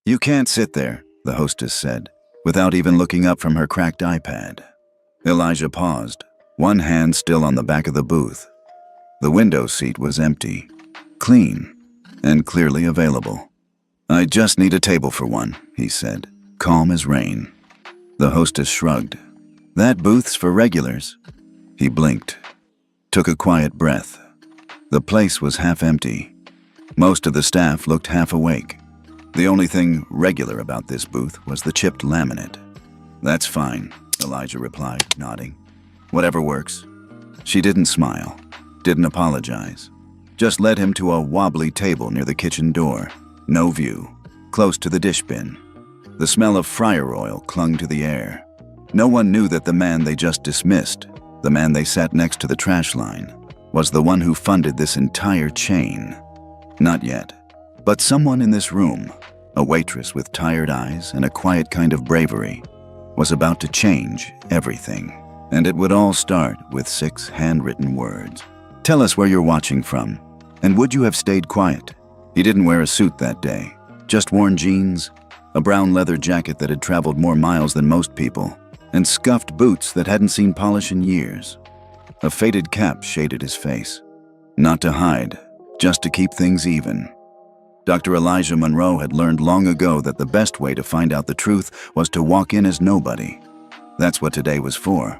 "You can't sit there," the hostess said, without even looking up from her cracked iPad. Elijah paused, one hand still on the back of the booth. The window seat was empty, clean, and clearly available. "I just need a table for one," he said, calm as rain. The hostess shrugged. "That booth's for regulars." He blinked, took a quiet breath. The place was half empty. Most of the staff looked half awake. The only thing regular about this booth was the chipped laminate. "That's fine," Elijah replied, nodding. "Whatever works." She didn't smile, didn't apologize, just led him to a wobbly table near the kitchen door. No view, close to the dish bin. The smell of fryer oil clung to the air. No one knew that the man they just dismissed, the man they sat next to the trash line, was the one who funded this entire chain. Not yet. But someone in this room, a waitress with tired eyes and a quiet kind of bravery, was about to change everything. And it would all start with 6 handwritten words. "Tell us where you're watching from, and would you have stayed quiet?" He didn't wear a suit that day, just worn jeans, a brown leather jacket that had traveled more miles than most people, and scuffed boots that hadn't seen polish in years. A faded cap shaded his face. Not to hide, just to keep things even. Dr. Elijah Monroe had learned long ago that the best way to find out the truth was to walk in as nobody. That's what today was for.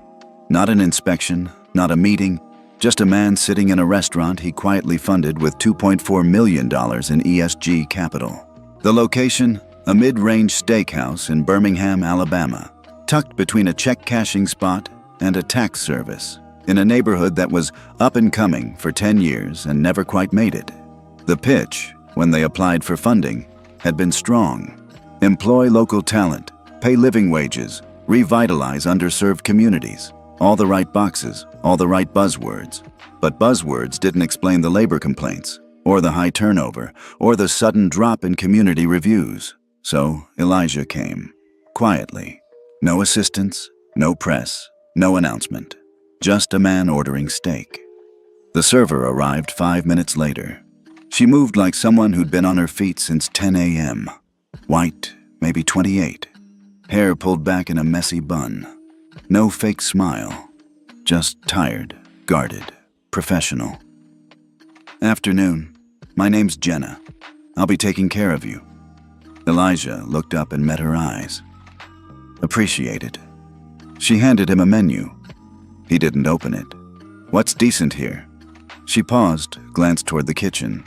Not an inspection, not a meeting, just a man sitting in a restaurant he quietly funded with $2.4 million in ESG capital. The location, a mid-range steakhouse in Birmingham, Alabama, tucked between a check-cashing spot and a tax service, in a neighborhood that was up and coming for 10 years and never quite made it. The pitch, when they applied for funding, had been strong. Employ local talent, pay living wages, revitalize underserved communities. All the right boxes, all the right buzzwords. But buzzwords didn't explain the labor complaints, or the high turnover, or the sudden drop in community reviews. So Elijah came, quietly. No assistants, no press, no announcement. Just a man ordering steak. The server arrived 5 minutes later. She moved like someone who'd been on her feet since 10 a.m. White, maybe 28. Hair pulled back in a messy bun. No fake smile. Just tired, guarded, professional. "Afternoon. My name's Jenna. I'll be taking care of you." Elijah looked up and met her eyes. "Appreciated." She handed him a menu. He didn't open it. "What's decent here?" She paused, glanced toward the kitchen.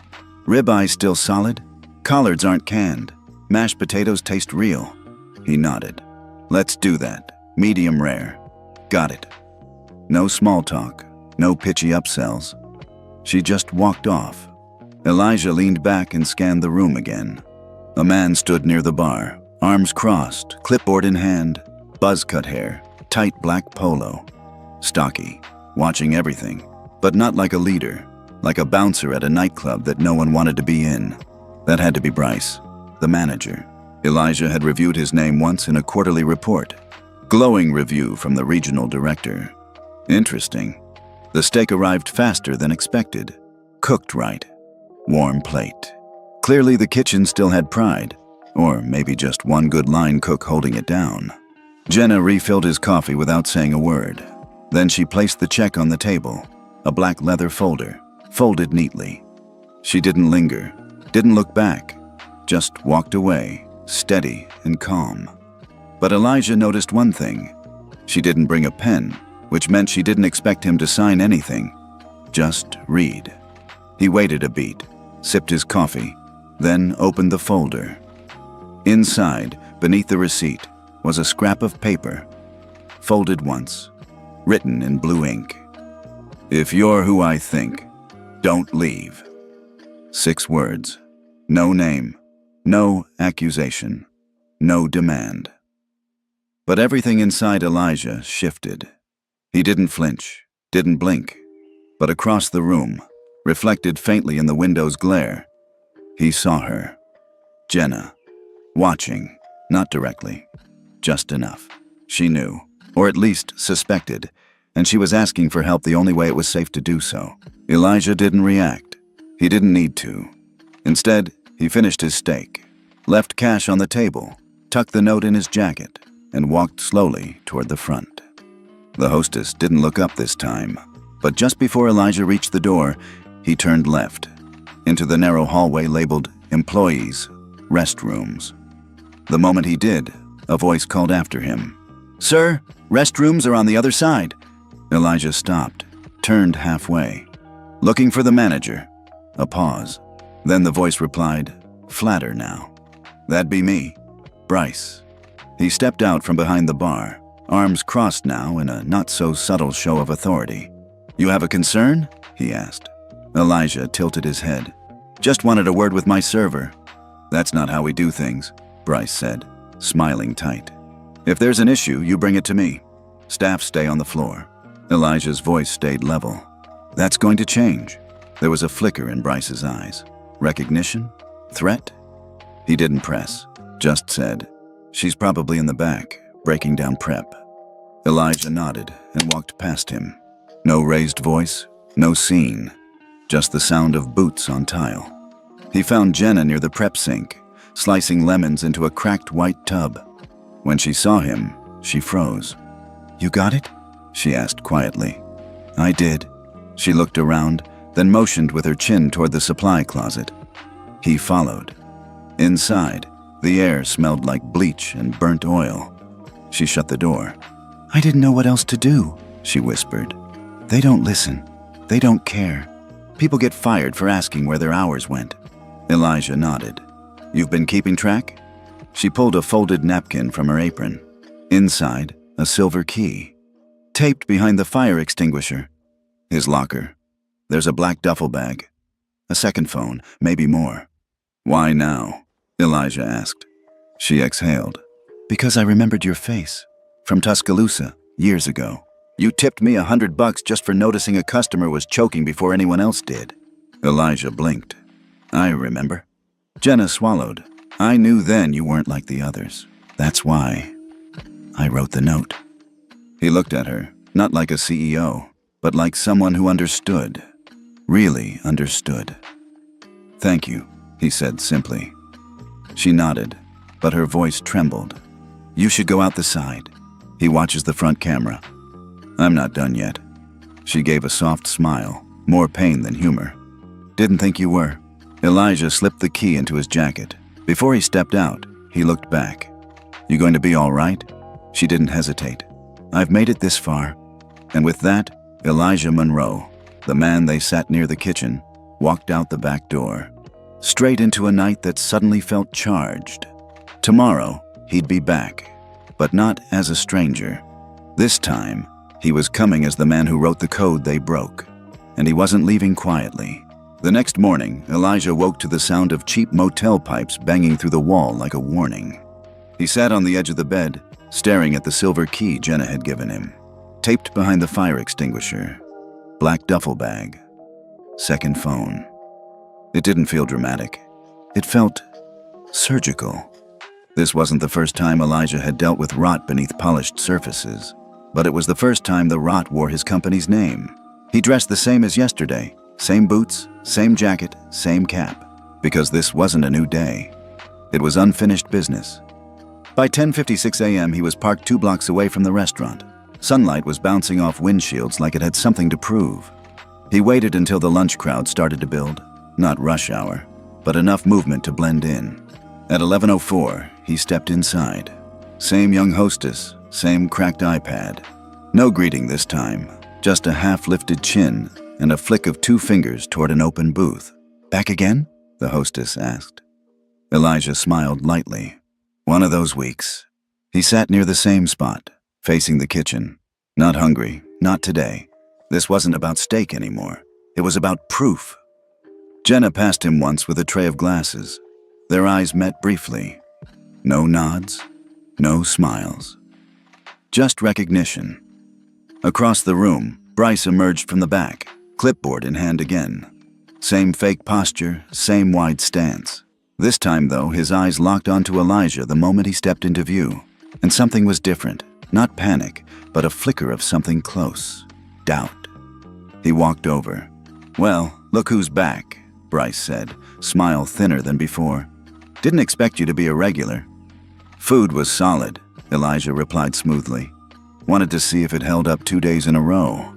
"Ribeye still solid? Collards aren't canned. Mashed potatoes taste real." He nodded. "Let's do that. Medium rare." "Got it." No small talk, no pitchy upsells. She just walked off. Elijah leaned back and scanned the room again. A man stood near the bar, arms crossed, clipboard in hand, buzz-cut hair, tight black polo. Stocky, watching everything, but not like a leader, like a bouncer at a nightclub that no one wanted to be in. That had to be Bryce, the manager. Elijah had reviewed his name once in a quarterly report. Glowing review from the regional director. Interesting. The steak arrived faster than expected. Cooked right. Warm plate. Clearly the kitchen still had pride, or maybe just one good line cook holding it down. Jenna refilled his coffee without saying a word. Then she placed the check on the table, a black leather folder, folded neatly. She didn't linger, didn't look back, just walked away, steady and calm. But Elijah noticed one thing. She didn't bring a pen, which meant she didn't expect him to sign anything. Just read. He waited a beat, sipped his coffee, then opened the folder. Inside, beneath the receipt, was a scrap of paper, folded once, written in blue ink. "If you're who I think, don't leave." 6 words. No name, no accusation, no demand. But everything inside Elijah shifted. He didn't flinch, didn't blink, but across the room, reflected faintly in the window's glare, he saw her, Jenna, watching, not directly, just enough. She knew, or at least suspected, and she was asking for help the only way it was safe to do so. Elijah didn't react. He didn't need to. Instead, he finished his steak, left cash on the table, tucked the note in his jacket, and walked slowly toward the front. The hostess didn't look up this time, but just before Elijah reached the door, he turned left, into the narrow hallway labeled Employees, Restrooms. The moment he did, a voice called after him. "Sir, restrooms are on the other side." Elijah stopped, turned halfway, looking for the manager. A pause. Then the voice replied, flatter now. "That'd be me, Bryce." He stepped out from behind the bar, arms crossed now in a not-so-subtle show of authority. "You have a concern?" he asked. Elijah tilted his head. "Just wanted a word with my server." "That's not how we do things," Bryce said, smiling tight. "If there's an issue, you bring it to me. Staff stay on the floor." Elijah's voice stayed level. "That's going to change." There was a flicker in Bryce's eyes. Recognition? Threat? He didn't press, just said, "She's probably in the back, breaking down prep." Elijah nodded and walked past him. No raised voice, no scene, just the sound of boots on tile. He found Jenna near the prep sink, slicing lemons into a cracked white tub. When she saw him, she froze. "You got it?" she asked quietly. "I did." She looked around, then motioned with her chin toward the supply closet. He followed. Inside, the air smelled like bleach and burnt oil. She shut the door. "I didn't know what else to do," she whispered. "They don't listen. They don't care. People get fired for asking where their hours went." Elijah nodded. "You've been keeping track?" She pulled a folded napkin from her apron. Inside, a silver key, taped behind the fire extinguisher. His locker. There's a black duffel bag. A second phone, maybe more. "Why now?" Elijah asked. She exhaled. "Because I remembered your face. From Tuscaloosa, years ago. You tipped me $100 just for noticing a customer was choking before anyone else did." Elijah blinked. "I remember." Jenna swallowed. "I knew then you weren't like the others. That's why I wrote the note." He looked at her, not like a CEO, but like someone who understood. Really understood. "Thank you," he said simply. She nodded, but her voice trembled. "You should go out the side. He watches the front camera." "I'm not done yet." She gave a soft smile, more pain than humor. "Didn't think you were." Elijah slipped the key into his jacket. Before he stepped out, he looked back. "You going to be all right?" She didn't hesitate. "I've made it this far." And with that, Elijah Monroe, the man they sat near the kitchen, walked out the back door, straight into a night that suddenly felt charged. Tomorrow, he'd be back, but not as a stranger. This time, he was coming as the man who wrote the code they broke, and he wasn't leaving quietly. The next morning, Elijah woke to the sound of cheap motel pipes banging through the wall like a warning. He sat on the edge of the bed, staring at the silver key Jenna had given him, taped behind the fire extinguisher. Black duffel bag. Second phone. It didn't feel dramatic. It felt surgical. This wasn't the first time Elijah had dealt with rot beneath polished surfaces, but it was the first time the rot wore his company's name. He dressed the same as yesterday, same boots, same jacket, same cap, because this wasn't a new day. It was unfinished business. By 10:56 a.m., he was parked 2 blocks away from the restaurant. Sunlight was bouncing off windshields like it had something to prove. He waited until the lunch crowd started to build. Not rush hour, but enough movement to blend in. At 11:04, he stepped inside. Same young hostess, same cracked iPad. No greeting this time, just a half-lifted chin and a flick of 2 fingers toward an open booth. "Back again?" the hostess asked. Elijah smiled lightly. "One of those weeks." He sat near the same spot, facing the kitchen. Not hungry, not today. This wasn't about steak anymore. It was about proof. Jenna passed him once with a tray of glasses. Their eyes met briefly. No nods, no smiles. Just recognition. Across the room, Bryce emerged from the back, clipboard in hand again. Same fake posture, same wide stance. This time, though, his eyes locked onto Elijah the moment he stepped into view. And something was different. Not panic, but a flicker of something close. Doubt. He walked over. "Well, look who's back," Bryce said, smile thinner than before. Didn't expect you to be a regular. Food was solid, Elijah replied smoothly. Wanted to see if it held up 2 days in a row.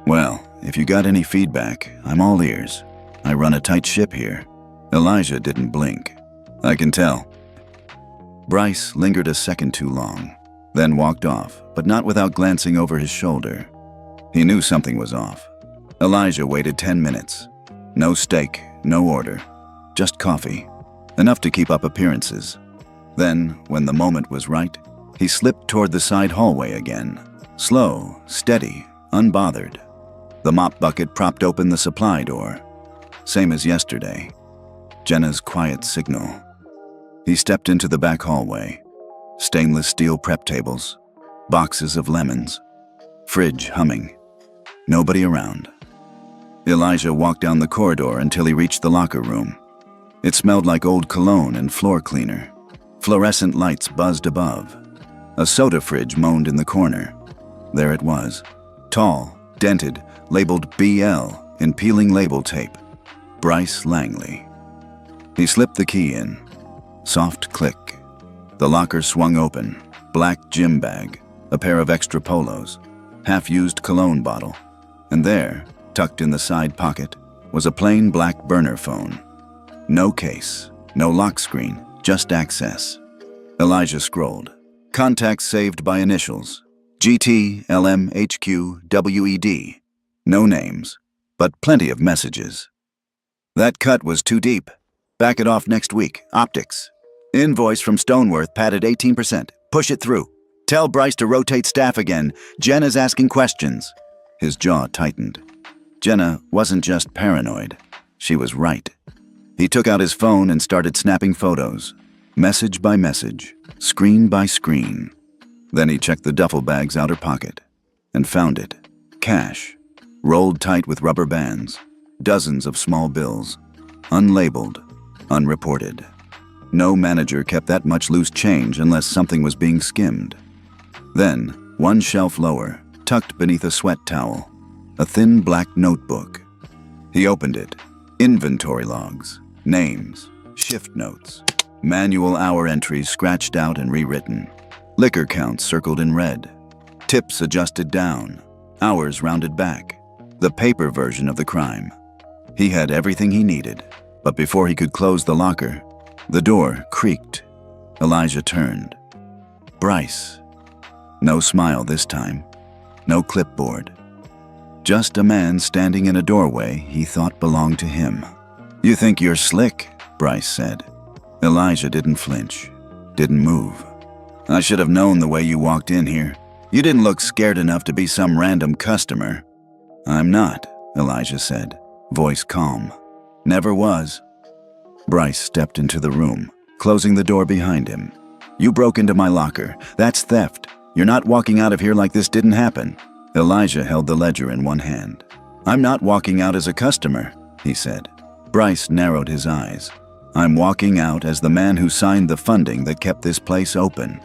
Well, if you got any feedback, I'm all ears. I run a tight ship here. Elijah didn't blink. I can tell. Bryce lingered a second too long, then walked off, but not without glancing over his shoulder. He knew something was off. Elijah waited 10 minutes. No steak, no order, just coffee. Enough to keep up appearances. Then, when the moment was right, he slipped toward the side hallway again. Slow, steady, unbothered. The mop bucket propped open the supply door. Same as yesterday. Jenna's quiet signal. He stepped into the back hallway. Stainless steel prep tables. Boxes of lemons. Fridge humming. Nobody around. Elijah walked down the corridor until he reached the locker room. It smelled like old cologne and floor cleaner. Fluorescent lights buzzed above. A soda fridge moaned in the corner. There it was. Tall, dented, labeled BL in peeling label tape. Bryce Langley. He slipped the key in. Soft click. The locker swung open. Black gym bag, a pair of extra polos, half-used cologne bottle. And there, tucked in the side pocket, was a plain black burner phone. No case, no lock screen, just access. Elijah scrolled. Contacts saved by initials. GT, LM, HQ, WED. No names, but plenty of messages. That cut was too deep. Back it off next week. Optics. Invoice from Stoneworth padded 18%. Push it through. Tell Bryce to rotate staff again. Jenna's asking questions. His jaw tightened. Jenna wasn't just paranoid. She was right. He took out his phone and started snapping photos. Message by message. Screen by screen. Then he checked the duffel bag's outer pocket. And found it. Cash. Rolled tight with rubber bands. Dozens of small bills. Unlabeled. Unreported. No manager kept that much loose change unless something was being skimmed. Then, one shelf lower, tucked beneath a sweat towel, a thin black notebook. He opened it. Inventory logs, names, shift notes, manual hour entries scratched out and rewritten, liquor counts circled in red, tips adjusted down, hours rounded back, the paper version of the crime. He had everything he needed, but before he could close the locker, the door creaked. Elijah turned. Bryce. No smile this time. No clipboard. Just a man standing in a doorway he thought belonged to him. You think you're slick, Bryce said. Elijah didn't flinch. Didn't move. I should have known the way you walked in here. You didn't look scared enough to be some random customer. I'm not, Elijah said, voice calm. Never was. Bryce stepped into the room, closing the door behind him. You broke into my locker. That's theft. You're not walking out of here like this didn't happen. Elijah held the ledger in one hand. I'm not walking out as a customer, he said. Bryce narrowed his eyes. I'm walking out as the man who signed the funding that kept this place open.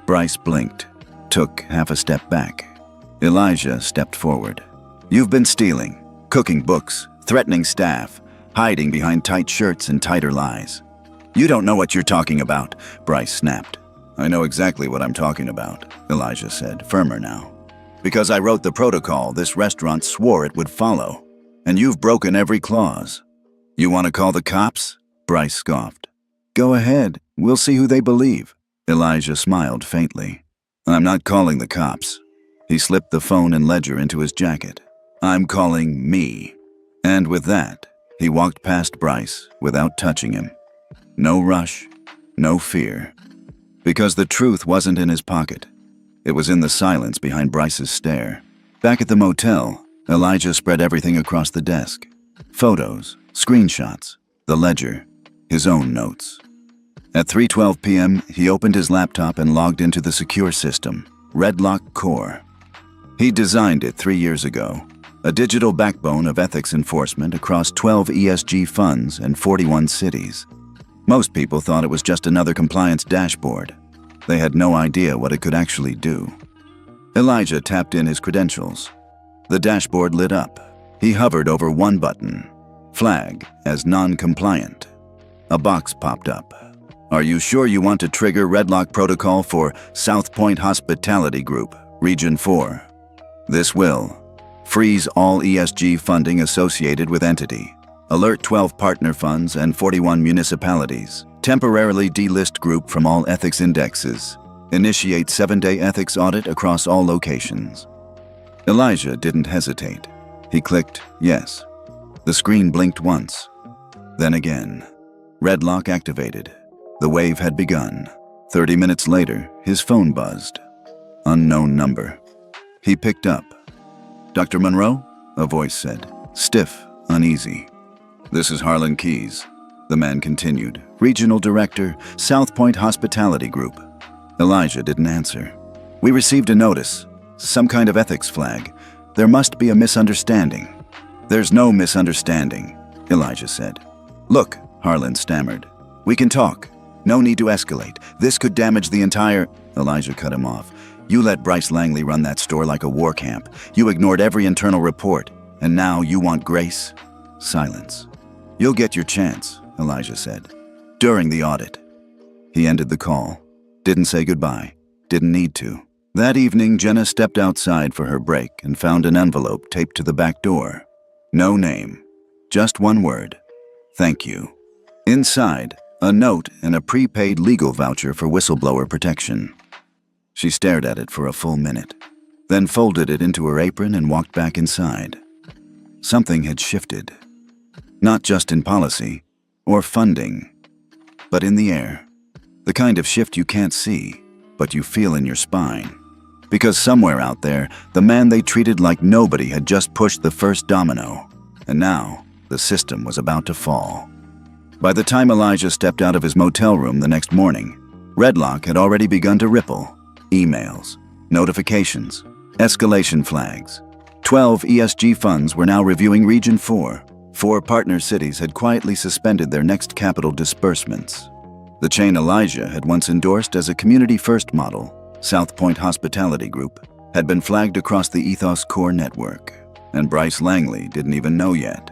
Bryce blinked, took half a step back. Elijah stepped forward. You've been stealing, cooking books, threatening staff, hiding behind tight shirts and tighter lies. You don't know what you're talking about, Bryce snapped. I know exactly what I'm talking about, Elijah said, firmer now. Because I wrote the protocol this restaurant swore it would follow, and you've broken every clause. You want to call the cops? Bryce scoffed. Go ahead, we'll see who they believe. Elijah smiled faintly. I'm not calling the cops. He slipped the phone and ledger into his jacket. I'm calling me. And with that, he walked past Bryce without touching him. No rush, no fear. Because the truth wasn't in his pocket. It was in the silence behind Bryce's stare. Back at the motel, Elijah spread everything across the desk. Photos, screenshots, the ledger, his own notes. At 3:12 p.m., he opened his laptop and logged into the secure system, Redlock Core. He designed it 3 years ago. A digital backbone of ethics enforcement across 12 ESG funds and 41 cities. Most people thought it was just another compliance dashboard. They had no idea what it could actually do. Elijah tapped in his credentials. The dashboard lit up. He hovered over one button. Flag as non-compliant. A box popped up. Are you sure you want to trigger Redlock Protocol for South Point Hospitality Group, Region 4? This will freeze all ESG funding associated with entity, alert 12 partner funds and 41 municipalities, temporarily delist group from all ethics indexes, initiate 7-day ethics audit across all locations. Elijah didn't hesitate. He clicked yes. The screen blinked once, then again. Redlock activated. The wave had begun. 30 minutes later, his phone buzzed. Unknown number. He picked up. "Dr. Monroe?" a voice said, stiff, uneasy. "This is Harlan Keyes," the man continued. "Regional Director, South Point Hospitality Group." Elijah didn't answer. "We received a notice. Some kind of ethics flag. There must be a misunderstanding." "There's no misunderstanding," Elijah said. "Look," Harlan stammered. "We can talk. No need to escalate. This could damage the entire—" Elijah cut him off. "You let Bryce Langley run that store like a war camp. You ignored every internal report. And now you want grace?" Silence. "You'll get your chance," Elijah said. "During the audit." He ended the call. Didn't say goodbye. Didn't need to. That evening, Jenna stepped outside for her break and found an envelope taped to the back door. No name. Just one word. "Thank you." Inside, a note and a prepaid legal voucher for whistleblower protection. She stared at it for a full minute, then folded it into her apron and walked back inside. Something had shifted. Not just in policy or funding, but in the air. The kind of shift you can't see, but you feel in your spine. Because somewhere out there, the man they treated like nobody had just pushed the first domino, and now the system was about to fall. By the time Elijah stepped out of his motel room the next morning, Redlock had already begun to ripple. Emails, notifications, escalation flags. 12 ESG funds were now reviewing Region 4. 4 partner cities had quietly suspended their next capital disbursements. The chain Elijah had once endorsed as a community-first model, South Point Hospitality Group, had been flagged across the Ethos Core network, and Bryce Langley didn't even know yet.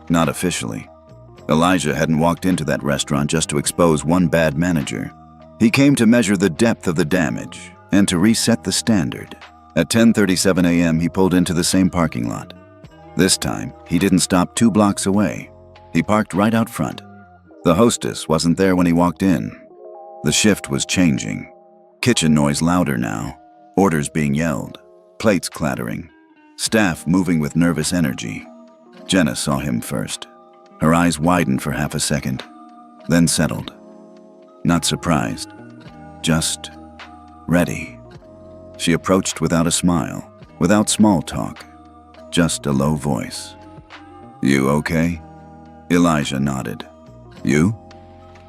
Not officially. Elijah hadn't walked into that restaurant just to expose one bad manager. He came to measure the depth of the damage and to reset the standard. At 10:37 a.m., he pulled into the same parking lot. This time, he didn't stop 2 blocks away. He parked right out front. The hostess wasn't there when he walked in. The shift was changing. Kitchen noise louder now, orders being yelled, plates clattering, staff moving with nervous energy. Jenna saw him first. Her eyes widened for half a second, then settled. Not surprised, just ready. She approached without a smile, without small talk, just a low voice. "You okay?" Elijah nodded. "You?"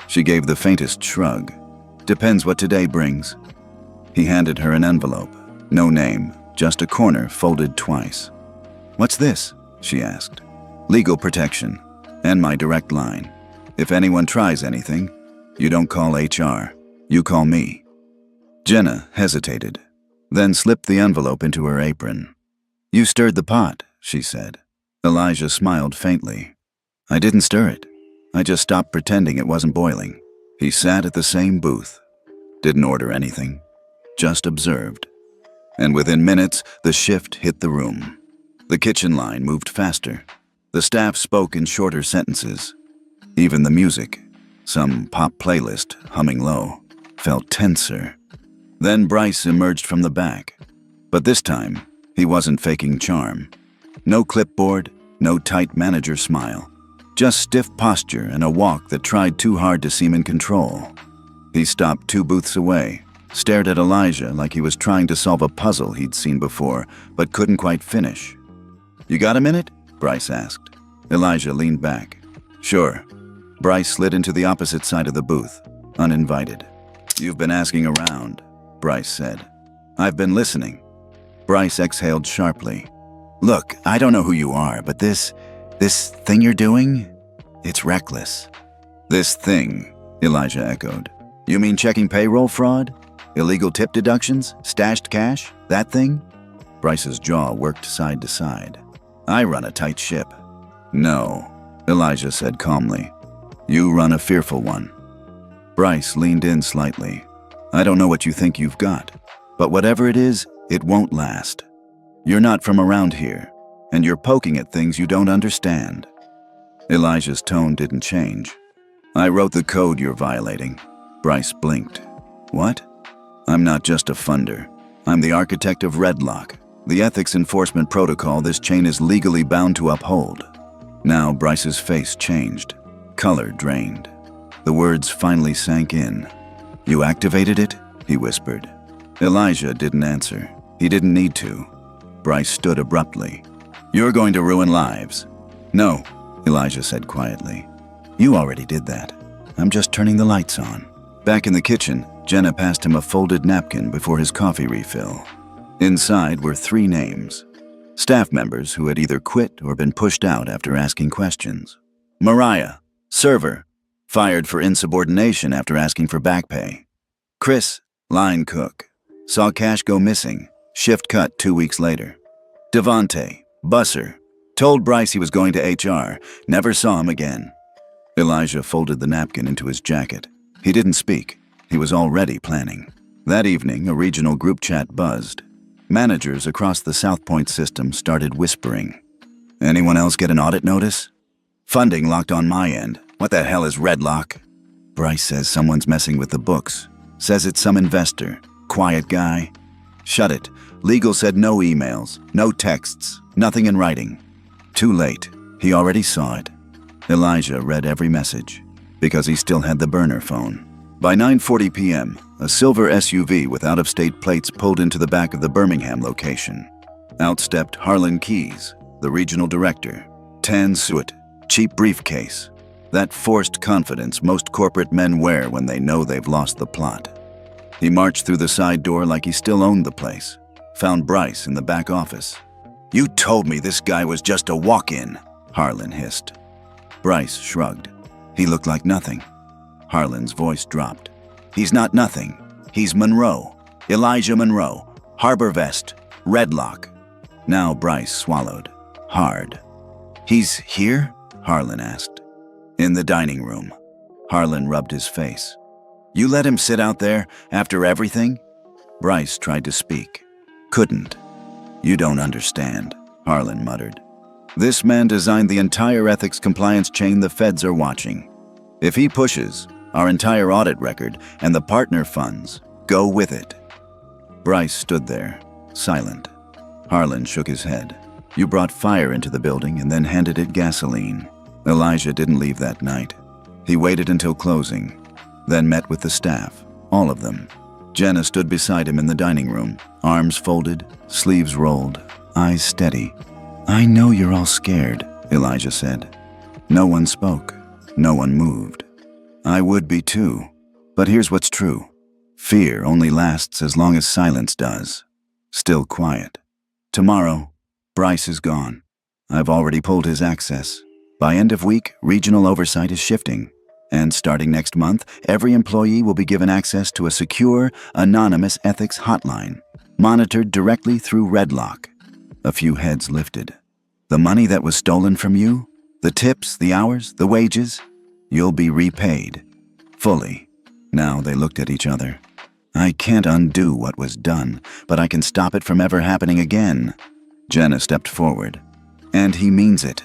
She gave the faintest shrug. "Depends what today brings." He handed her an envelope. No name, just a corner folded twice. "What's this?" she asked. "Legal protection, and my direct line. If anyone tries anything, you don't call HR, you call me." Jenna hesitated, then slipped the envelope into her apron. "You stirred the pot," she said. Elijah smiled faintly. "I didn't stir it. I just stopped pretending it wasn't boiling." He sat at the same booth. Didn't order anything. Just observed. And within minutes, the shift hit the room. The kitchen line moved faster. The staff spoke in shorter sentences. Even the music, some pop playlist humming low, felt tenser. Then Bryce emerged from the back. But this time, he wasn't faking charm. No clipboard, no tight manager smile. Just stiff posture and a walk that tried too hard to seem in control. He stopped 2 booths away, stared at Elijah like he was trying to solve a puzzle he'd seen before, but couldn't quite finish. "You got a minute?" Bryce asked. Elijah leaned back. "Sure." Bryce slid into the opposite side of the booth, uninvited. "You've been asking around," Bryce said. "I've been listening." Bryce exhaled sharply. "Look, I don't know who you are, but this thing you're doing, it's reckless." "This thing," Elijah echoed. "You mean checking payroll fraud? Illegal tip deductions? Stashed cash? That thing?" Bryce's jaw worked side to side. "I run a tight ship." "No," Elijah said calmly. "You run a fearful one." Bryce leaned in slightly. I don't know what you think you've got, but whatever it is, it won't last. You're not from around here, and you're poking at things you don't understand. Elijah's tone didn't change. I wrote the code you're violating. Bryce blinked. What? I'm not just a funder. I'm the architect of Redlock, the ethics enforcement protocol this chain is legally bound to uphold. Now Bryce's face changed. Color drained. The words finally sank in. You activated it? He whispered. Elijah didn't answer. He didn't need to. Bryce stood abruptly. You're going to ruin lives. No, Elijah said quietly. You already did that. I'm just turning the lights on. Back in the kitchen, Jenna passed him a folded napkin before his coffee refill. Inside were 3 names. Staff members who had either quit or been pushed out after asking questions. Mariah, server, fired for insubordination after asking for back pay. Chris, line cook, saw cash go missing, shift cut 2 weeks later. Devante, busser, told Bryce he was going to HR, never saw him again. Elijah folded the napkin into his jacket. He didn't speak. He was already planning. That evening, a regional group chat buzzed. Managers across the South Point system started whispering. Anyone else get an audit notice? Funding locked on my end. What the hell is Redlock? Bryce says someone's messing with the books. Says it's some investor. Quiet guy. Shut it. Legal said no emails, no texts, nothing in writing. Too late. He already saw it. Elijah read every message, because he still had the burner phone. By 9:40 p.m., a silver SUV with out-of-state plates pulled into the back of the Birmingham location. Out stepped Harlan Keyes, the regional director. Tan suit, cheap briefcase. That forced confidence most corporate men wear when they know they've lost the plot. He marched through the side door like he still owned the place. Found Bryce in the back office. You told me this guy was just a walk-in, Harlan hissed. Bryce shrugged. He looked like nothing. Harlan's voice dropped. He's not nothing. He's Monroe. Elijah Monroe. Harbor Vest. Redlock. Now Bryce swallowed. Hard. He's here? Harlan asked. In the dining room. Harlan rubbed his face. You let him sit out there after everything? Bryce tried to speak. Couldn't. You don't understand, Harlan muttered. This man designed the entire ethics compliance chain the feds are watching. If he pushes, our entire audit record and the partner funds go with it. Bryce stood there, silent. Harlan shook his head. You brought fire into the building and then handed it gasoline. Elijah didn't leave that night. He waited until closing, then met with the staff, all of them. Jenna stood beside him in the dining room, arms folded, sleeves rolled, eyes steady. I know you're all scared, Elijah said. No one spoke. No one moved. I would be too. But here's what's true. Fear only lasts as long as silence does. Still quiet. Tomorrow, Bryce is gone. I've already pulled his access. By end of week, regional oversight is shifting. And starting next month, every employee will be given access to a secure, anonymous ethics hotline, monitored directly through Redlock. A few heads lifted. The money that was stolen from you, the tips, the hours, the wages, you'll be repaid. Fully. Now they looked at each other. I can't undo what was done, but I can stop it from ever happening again. Jenna stepped forward. And he means it.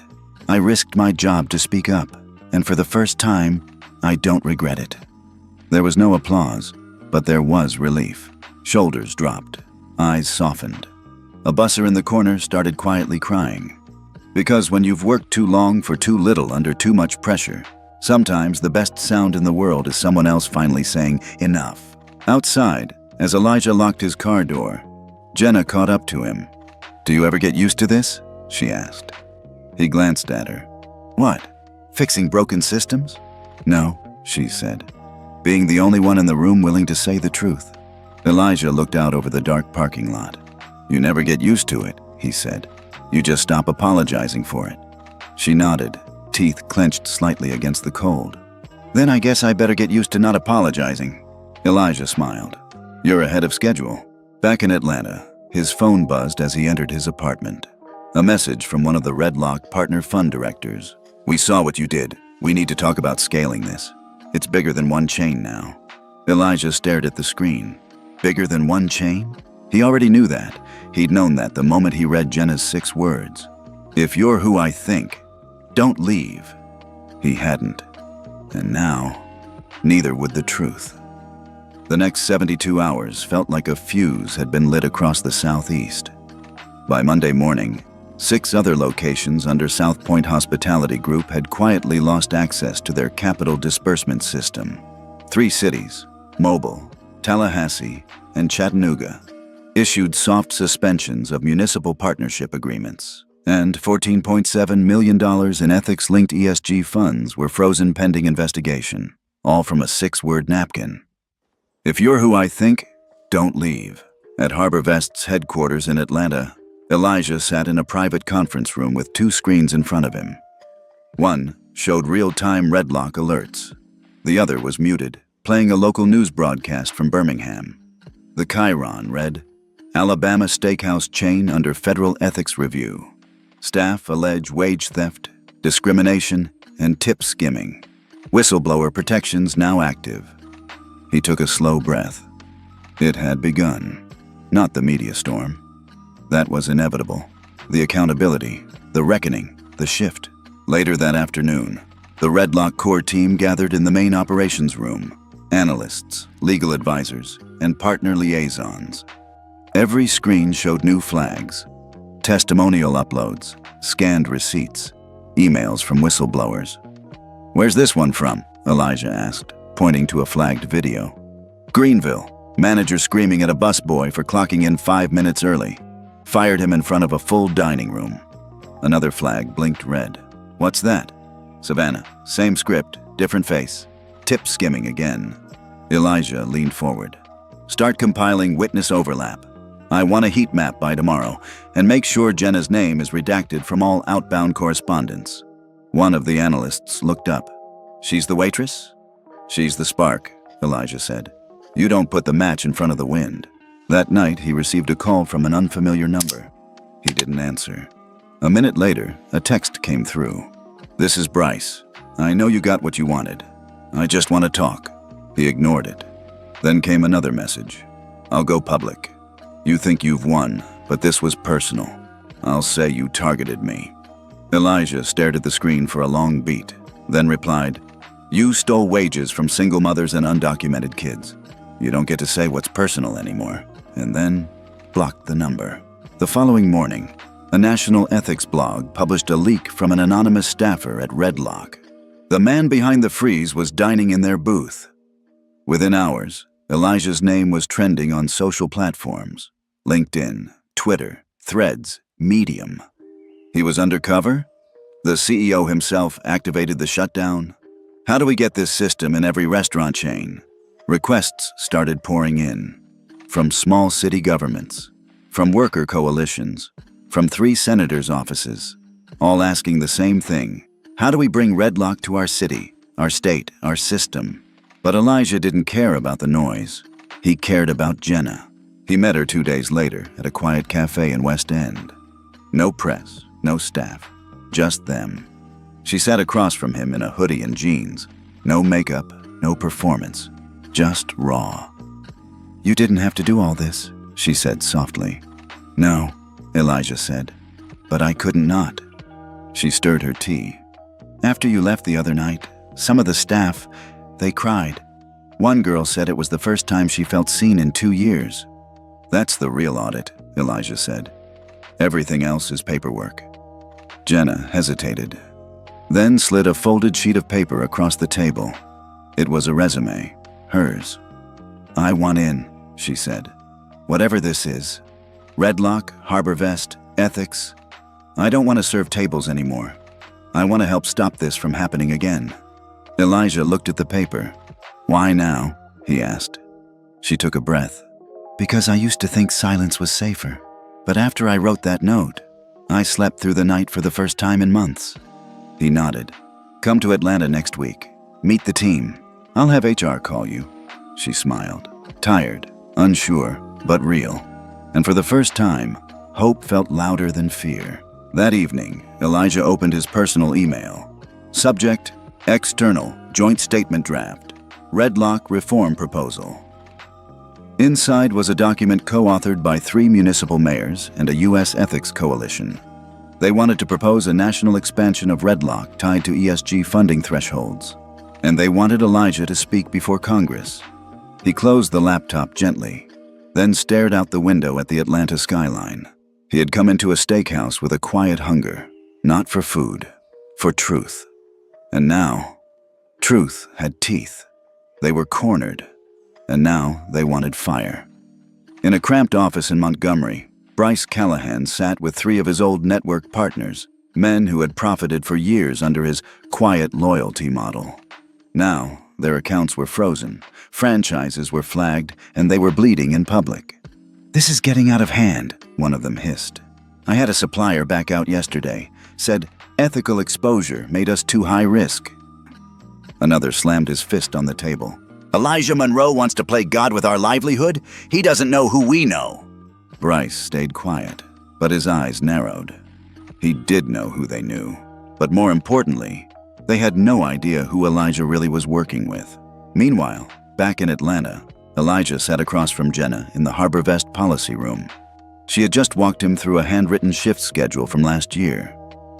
I risked my job to speak up, and for the first time, I don't regret it. There was no applause, but there was relief. Shoulders dropped. Eyes softened. A busser in the corner started quietly crying. Because when you've worked too long for too little under too much pressure, sometimes the best sound in the world is someone else finally saying, enough. Outside, as Elijah locked his car door, Jenna caught up to him. Do you ever get used to this? She asked. He glanced at her. What? Fixing broken systems? No, she said, being the only one in the room willing to say the truth. Elijah looked out over the dark parking lot. You never get used to it, he said. You just stop apologizing for it. She nodded, teeth clenched slightly against the cold. Then I guess I better get used to not apologizing. Elijah smiled. You're ahead of schedule. Back in Atlanta, his phone buzzed as he entered his apartment. A message from one of the Redlock partner fund directors. We saw what you did. We need to talk about scaling this. It's bigger than one chain now. Elijah stared at the screen. Bigger than one chain? He already knew that. He'd known that the moment he read Jenna's 6 words. If you're who I think, don't leave. He hadn't. And now, neither would the truth. The next 72 hours felt like a fuse had been lit across the southeast. By Monday morning, 6 other locations under South Point Hospitality Group had quietly lost access to their capital disbursement system. 3 cities, Mobile, Tallahassee, and Chattanooga, issued soft suspensions of municipal partnership agreements, and $14.7 million in ethics-linked ESG funds were frozen pending investigation, all from a 6-word napkin. If you're who I think, don't leave. At HarborVest's headquarters in Atlanta, Elijah sat in a private conference room with 2 screens in front of him. One showed real-time red lock alerts. The other was muted, playing a local news broadcast from Birmingham. The Chiron read, Alabama steakhouse chain under federal ethics review. Staff allege wage theft, discrimination, and tip skimming. Whistleblower protections now active. He took a slow breath. It had begun. Not the media storm. That was inevitable. The accountability, the reckoning, the shift. Later that afternoon, the Redlock core team gathered in the main operations room. Analysts, legal advisors, and partner liaisons. Every screen showed new flags, testimonial uploads, scanned receipts, emails from whistleblowers. Where's this one from? Elijah asked, pointing to a flagged video. Greenville, manager screaming at a busboy for clocking in 5 minutes early. Fired him in front of a full dining room. Another flag blinked red. What's that? Savannah, same script, different face. Tip skimming again. Elijah leaned forward. Start compiling witness overlap. I want a heat map by tomorrow, and make sure Jenna's name is redacted from all outbound correspondence. One of the analysts looked up. She's the waitress? She's the spark, Elijah said. You don't put the match in front of the wind. That night, he received a call from an unfamiliar number. He didn't answer. A minute later, a text came through. This is Bryce. I know you got what you wanted. I just want to talk. He ignored it. Then came another message. I'll go public. You think you've won, but this was personal. I'll say you targeted me. Elijah stared at the screen for a long beat, then replied, You stole wages from single mothers and undocumented kids. You don't get to say what's personal anymore. And then blocked the number. The following morning, a national ethics blog published a leak from an anonymous staffer at Redlock. The man behind the freeze was dining in their booth. Within hours, Elijah's name was trending on social platforms. LinkedIn, Twitter, Threads, Medium. He was undercover? The CEO himself activated the shutdown? How do we get this system in every restaurant chain? Requests started pouring in. From small city governments, from worker coalitions, from 3 senators' offices, all asking the same thing. How do we bring Redlock to our city, our state, our system? But Elijah didn't care about the noise. He cared about Jenna. He met her 2 days later at a quiet cafe in West End. No press, no staff, just them. She sat across from him in a hoodie and jeans. No makeup, no performance, just raw. You didn't have to do all this, she said softly. No, Elijah said, but I couldn't not. She stirred her tea. After you left the other night, some of the staff, they cried. One girl said it was the first time she felt seen in 2 years. That's the real audit, Elijah said. Everything else is paperwork. Jenna hesitated, then slid a folded sheet of paper across the table. It was a resume, hers. I want in, she said. Whatever this is. Redlock, HarborVest, ethics. I don't want to serve tables anymore. I want to help stop this from happening again. Elijah looked at the paper. Why now? He asked. She took a breath. Because I used to think silence was safer. But after I wrote that note, I slept through the night for the first time in months. He nodded. Come to Atlanta next week. Meet the team. I'll have HR call you. She smiled. Tired, unsure, but real. And for the first time, hope felt louder than fear. That evening, Elijah opened his personal email. Subject, External, Joint Statement Draft. Redlock Reform Proposal. Inside was a document co-authored by 3 municipal mayors and a U.S. ethics coalition. They wanted to propose a national expansion of Redlock tied to ESG funding thresholds. And they wanted Elijah to speak before Congress. He closed the laptop gently, then stared out the window at the Atlanta skyline. He had come into a steakhouse with a quiet hunger, not for food, for truth. And now, truth had teeth. They were cornered, and now they wanted fire. In a cramped office in Montgomery, Bryce Callahan sat with 3 of his old network partners, men who had profited for years under his quiet loyalty model. Now, their accounts were frozen, franchises were flagged, and they were bleeding in public. "This is getting out of hand," one of them hissed. "I had a supplier back out yesterday, said ethical exposure made us too high risk." Another slammed his fist on the table. "Elijah Monroe wants to play God with our livelihood? He doesn't know who we know." Bryce stayed quiet, but his eyes narrowed. He did know who they knew, but more importantly, they had no idea who Elijah really was working with. Meanwhile, back in Atlanta, Elijah sat across from Jenna in the HarborVest policy room. She had just walked him through a handwritten shift schedule from last year.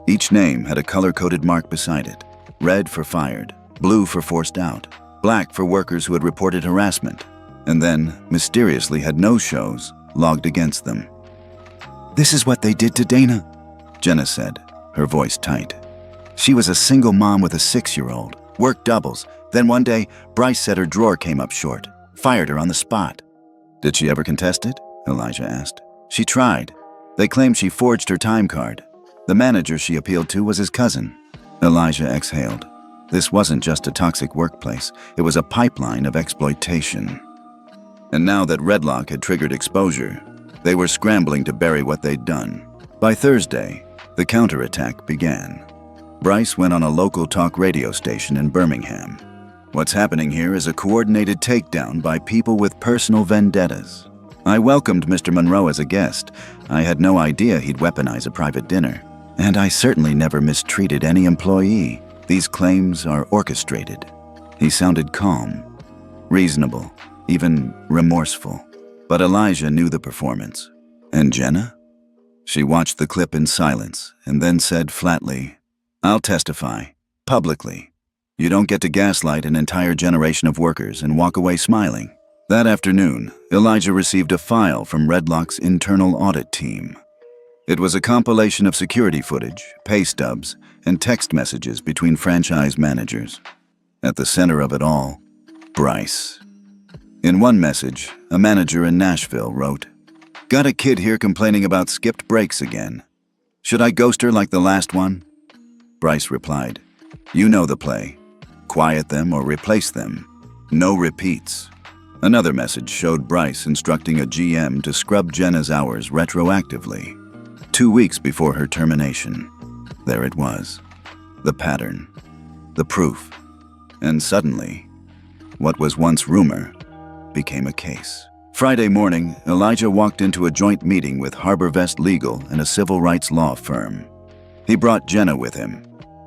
Each name had a color-coded mark beside it: red for fired, blue for forced out, black for workers who had reported harassment, and then, mysteriously, had no shows logged against them. "This is what they did to Dana," Jenna said, her voice tight. She was a single mom with a 6-year-old, worked doubles. Then one day, Bryce said her drawer came up short, fired her on the spot. "Did she ever contest it?" Elijah asked. "She tried. They claimed she forged her time card. The manager she appealed to was his cousin." Elijah exhaled. This wasn't just a toxic workplace, it was a pipeline of exploitation. And now that Redlock had triggered exposure, they were scrambling to bury what they'd done. By Thursday, the counterattack began. Bryce went on a local talk radio station in Birmingham. "What's happening here is a coordinated takedown by people with personal vendettas. I welcomed Mr. Monroe as a guest. I had no idea he'd weaponize a private dinner. And I certainly never mistreated any employee. These claims are orchestrated." He sounded calm, reasonable, even remorseful. But Elijah knew the performance. "And Jenna?" She watched the clip in silence and then said flatly, "I'll testify, publicly. You don't get to gaslight an entire generation of workers and walk away smiling." That afternoon, Elijah received a file from Redlock's internal audit team. It was a compilation of security footage, pay stubs, and text messages between franchise managers. At the center of it all, Bryce. In one message, a manager in Nashville wrote, "Got a kid here complaining about skipped breaks again. Should I ghost her like the last one?" Bryce replied, "You know the play. Quiet them or replace them. No repeats." Another message showed Bryce instructing a GM to scrub Jenna's hours retroactively, 2 weeks before her termination. There it was. The pattern. The proof. And suddenly, what was once rumor became a case. Friday morning, Elijah walked into a joint meeting with HarborVest Legal and a civil rights law firm. He brought Jenna with him.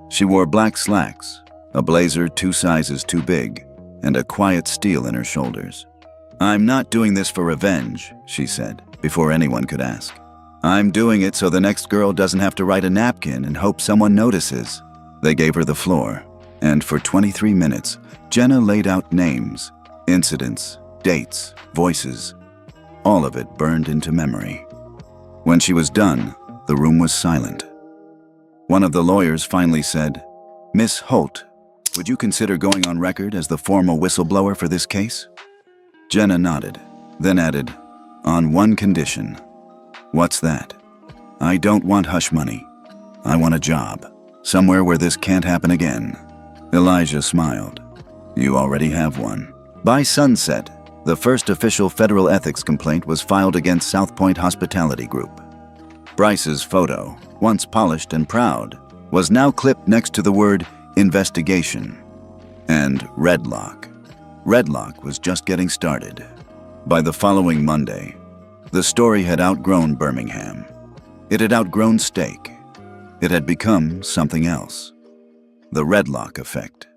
She wore black slacks, a blazer 2 sizes too big, and a quiet steel in her shoulders. "I'm not doing this for revenge," she said, before anyone could ask. "I'm doing it so the next girl doesn't have to write a napkin and hope someone notices." They gave her the floor, and for 23 minutes, Jenna laid out names, incidents, dates, voices. All of it burned into memory. When she was done, the room was silent. One of the lawyers finally said, "Miss Holt, would you consider going on record as the formal whistleblower for this case?" Jenna nodded, then added, "On one condition." "What's that?" "I don't want hush money. I want a job, somewhere where this can't happen again." Elijah smiled. "You already have one." By sunset, the first official federal ethics complaint was filed against South Point Hospitality Group. Bryce's photo, once polished and proud, was now clipped next to the word investigation. And Redlock. Redlock was just getting started. By the following Monday, the story had outgrown Birmingham. It had outgrown steak. It had become something else. The Redlock effect.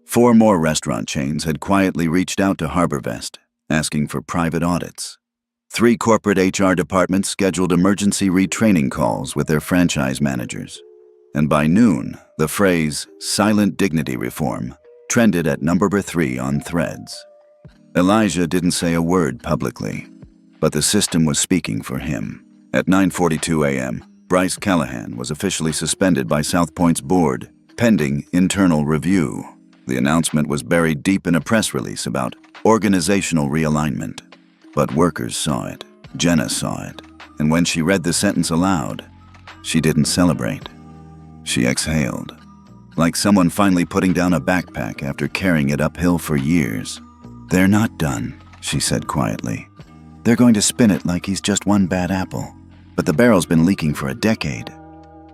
4 more restaurant chains had quietly reached out to HarborVest, asking for private audits. 3 corporate HR departments scheduled emergency retraining calls with their franchise managers. And by noon, the phrase "silent dignity reform" trended at number 3 on Threads. Elijah didn't say a word publicly, but the system was speaking for him. At 9:42 a.m., Bryce Callahan was officially suspended by South Point's board, pending internal review. The announcement was buried deep in a press release about organizational realignment. But workers saw it, Jenna saw it, and when she read the sentence aloud, she didn't celebrate. She exhaled, like someone finally putting down a backpack after carrying it uphill for years. "They're not done," she said quietly. "They're going to spin it like he's just one bad apple, but the barrel's been leaking for a decade."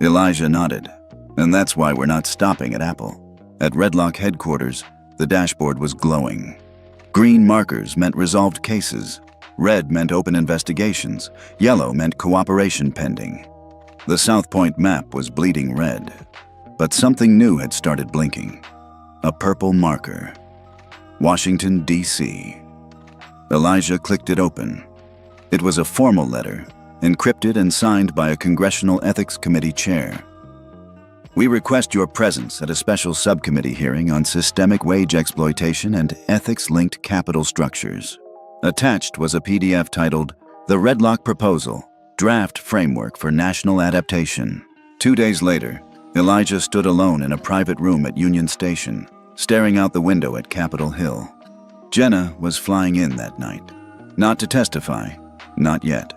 Elijah nodded. "And that's why we're not stopping at Apple." At Redlock headquarters, the dashboard was glowing. Green markers meant resolved cases. Red meant open investigations. Yellow meant cooperation pending. The South Point map was bleeding red. But something new had started blinking. A purple marker. Washington, D.C. Elijah clicked it open. It was a formal letter, encrypted and signed by a Congressional Ethics Committee chair. "We request your presence at a special subcommittee hearing on systemic wage exploitation and ethics-linked capital structures." Attached was a PDF titled, "The Redlock Proposal, Draft Framework for National Adaptation." 2 days later, Elijah stood alone in a private room at Union Station, staring out the window at Capitol Hill. Jenna was flying in that night. Not to testify, not yet,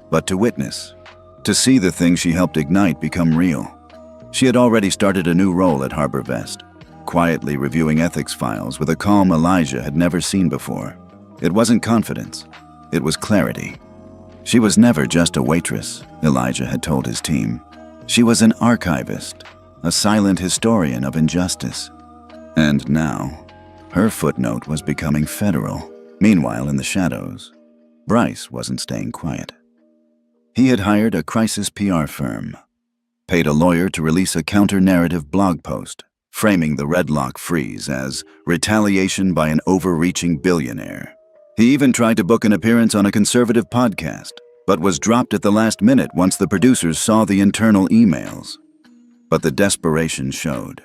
but to witness, to see the thing she helped ignite become real. She had already started a new role at HarborVest, quietly reviewing ethics files with a calm Elijah had never seen before. It wasn't confidence, it was clarity. She was never just a waitress, Elijah had told his team. She was an archivist, a silent historian of injustice. And now, her footnote was becoming federal. Meanwhile, in the shadows, Bryce wasn't staying quiet. He had hired a crisis PR firm, paid a lawyer to release a counter-narrative blog post, framing the Redlock freeze as retaliation by an overreaching billionaire. He even tried to book an appearance on a conservative podcast, but was dropped at the last minute once the producers saw the internal emails. But the desperation showed,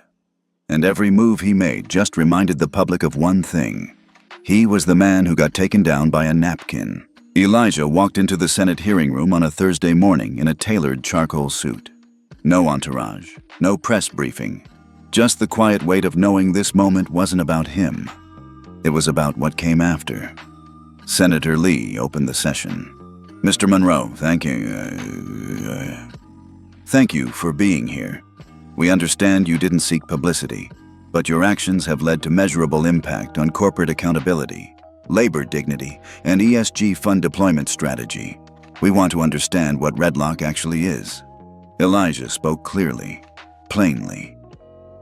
and every move he made just reminded the public of one thing. He was the man who got taken down by a napkin. Elijah walked into the Senate hearing room on a Thursday morning in a tailored charcoal suit. No entourage, no press briefing, just the quiet weight of knowing this moment wasn't about him. It was about what came after. Senator Lee opened the session. "Mr. Monroe, thank you for being here. We understand you didn't seek publicity, but your actions have led to measurable impact on corporate accountability, labor dignity, and ESG fund deployment strategy. We want to understand what Redlock actually is." Elijah spoke clearly, plainly.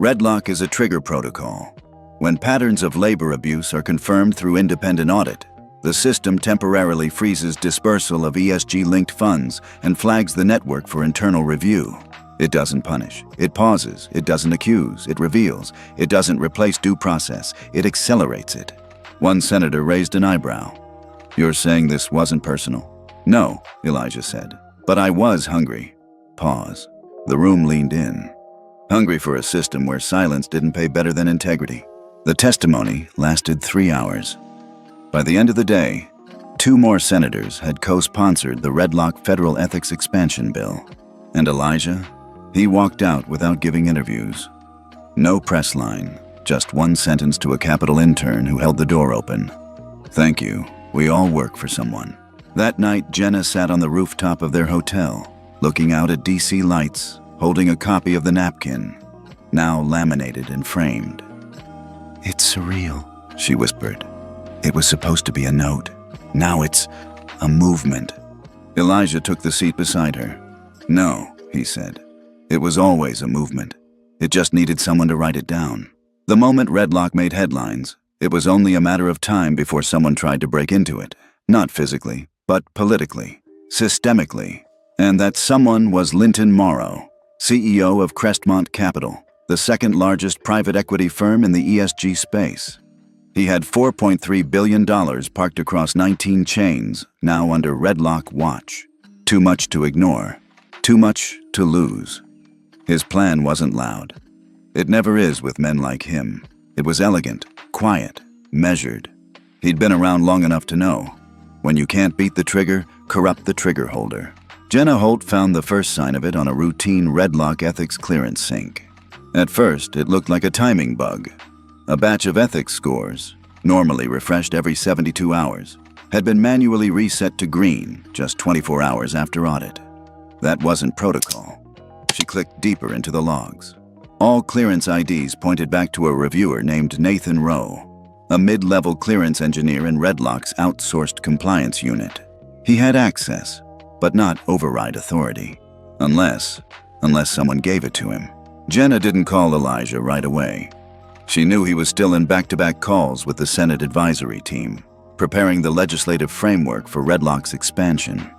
Redlock is a trigger protocol. When patterns of labor abuse are confirmed through independent audit, the system temporarily freezes dispersal of ESG-linked funds and flags the network for internal review. It doesn't punish. It pauses. It doesn't accuse. It reveals. It doesn't replace due process. It accelerates it. One senator raised an eyebrow. "You're saying this wasn't personal?" "No," Elijah said, "but I was hungry." Pause. The room leaned in. Hungry for a system where silence didn't pay better than integrity. The testimony lasted 3 hours. By the end of the day, 2 more senators had co-sponsored the Redlock Federal Ethics Expansion Bill. And Elijah? He walked out without giving interviews. No press line, just one sentence to a Capitol intern who held the door open. "Thank you. We all work for someone." That night, Jenna sat on the rooftop of their hotel, looking out at DC lights, holding a copy of the napkin, now laminated and framed. "It's surreal," she whispered. "It was supposed to be a note. Now it's a movement." Elijah took the seat beside her. "No," he said. "It was always a movement. It just needed someone to write it down." The moment Redlock made headlines, it was only a matter of time before someone tried to break into it. Not physically, but politically, systemically. And that someone was Linton Morrow, CEO of Crestmont Capital. the second largest private equity firm in the ESG space. He had $4.3 billion parked across 19 chains, now under Redlock watch. Too much to ignore. Too much to lose. His plan wasn't loud. It never is with men like him. It was elegant, quiet, measured. He'd been around long enough to know. When you can't beat the trigger, corrupt the trigger holder. Jenna Holt found the first sign of it on a routine Redlock ethics clearance sync. At first, it looked like a timing bug. A batch of ethics scores, normally refreshed every 72 hours, had been manually reset to green just 24 hours after audit. That wasn't protocol. She clicked deeper into the logs. All clearance IDs pointed back to a reviewer named Nathan Rowe, a mid-level clearance engineer in Redlock's outsourced compliance unit. He had access, but not override authority. Unless someone gave it to him. Jenna didn't call Elijah right away. She knew he was still in back-to-back calls with the Senate advisory team, preparing the legislative framework for Redlock's expansion.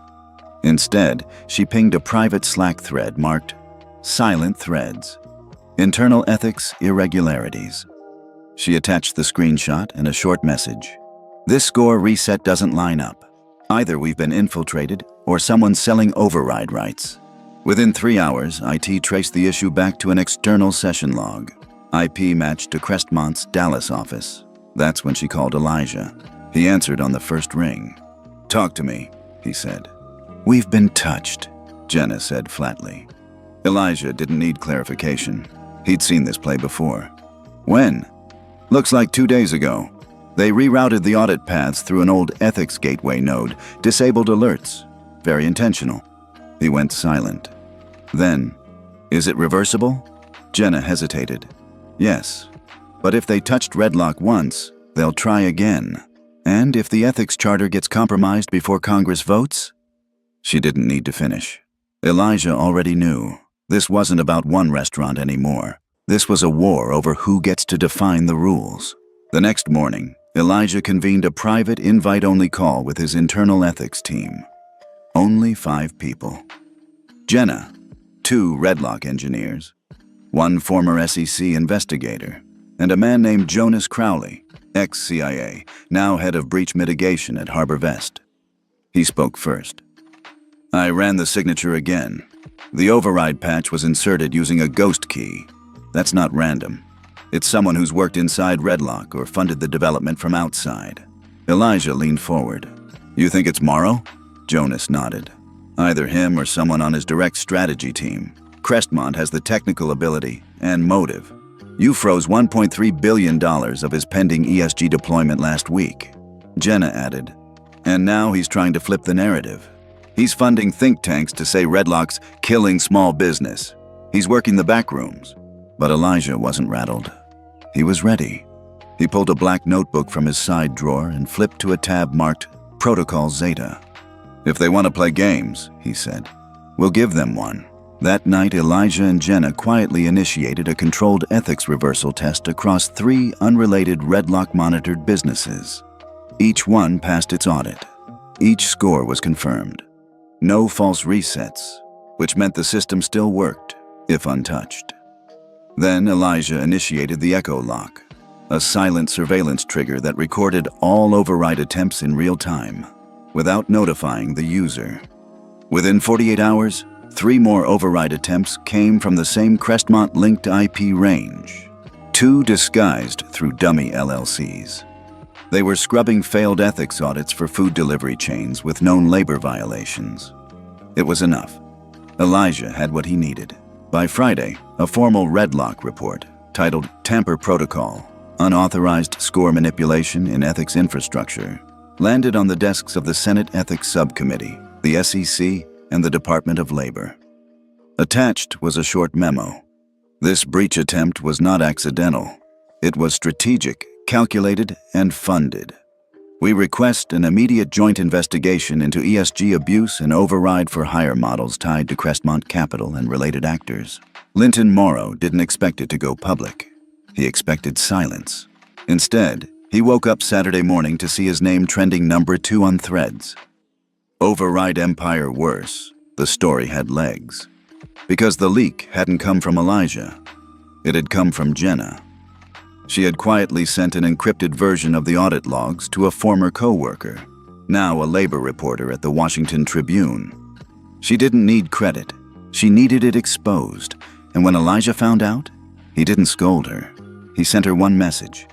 Instead, she pinged a private Slack thread marked Silent Threads. Internal ethics irregularities. She attached the screenshot and a short message. This score reset doesn't line up. Either we've been infiltrated or someone's selling override rights. Within 3 hours, IT traced the issue back to an external session log. IP matched to Crestmont's Dallas office. That's when she called Elijah. He answered on the first ring. "Talk to me," he said. "We've been touched," Jenna said flatly. Elijah didn't need clarification. He'd seen this play before. "When?" "Looks like 2 days ago. They rerouted the audit paths through an old ethics gateway node, disabled alerts. Very intentional." He went silent. Then, "Is it reversible?" Jenna hesitated. "Yes, but if they touched Redlock once, they'll try again. And if the ethics charter gets compromised before Congress votes?" She didn't need to finish. Elijah already knew. This wasn't about one restaurant anymore. This was a war over who gets to define the rules. The next morning, Elijah convened a private invite-only call with his internal ethics team. Only 5 people. Jenna, 2 Redlock engineers, 1 former SEC investigator, and a man named Jonas Crowley, ex-CIA, now head of breach mitigation at Harbor Vest. He spoke first. "I ran the signature again. The override patch was inserted using a ghost key. That's not random. It's someone who's worked inside Redlock or funded the development from outside." Elijah leaned forward. "You think it's Morrow?" Jonas nodded. "Either him or someone on his direct strategy team. Crestmont has the technical ability and motive. You froze $1.3 billion of his pending ESG deployment last week." Jenna added, "And now he's trying to flip the narrative. He's funding think tanks to say Redlock's killing small business. He's working the back rooms." But Elijah wasn't rattled. He was ready. He pulled a black notebook from his side drawer and flipped to a tab marked Protocol Zeta. "If they want to play games," he said, "we'll give them one." That night, Elijah and Jenna quietly initiated a controlled ethics reversal test across 3 unrelated Redlock-monitored businesses. Each one passed its audit. Each score was confirmed. No false resets, which meant the system still worked, if untouched. Then Elijah initiated the Echo Lock, a silent surveillance trigger that recorded all override attempts in real time, without notifying the user. Within 48 hours, 3 more override attempts came from the same Crestmont-linked IP range, 2 disguised through dummy LLCs. They were scrubbing failed ethics audits for food delivery chains with known labor violations. It was enough. Elijah had what he needed. By Friday, a formal Redlock report, titled Tamper Protocol, Unauthorized Score Manipulation in Ethics Infrastructure, landed on the desks of the Senate Ethics Subcommittee, the SEC, and the Department of Labor. Attached was a short memo. This breach attempt was not accidental. It was strategic, calculated, and funded. We request an immediate joint investigation into ESG abuse and override for hire models tied to Crestmont Capital and related actors. Linton Morrow didn't expect it to go public. He expected silence. Instead, he woke up Saturday morning to see his name trending number 2 on Threads. Override Empire worse, the story had legs. Because the leak hadn't come from Elijah. It had come from Jenna. She had quietly sent an encrypted version of the audit logs to a former co-worker, now a labor reporter at the Washington Tribune. She didn't need credit. She needed it exposed. And when Elijah found out, he didn't scold her. He sent her one message.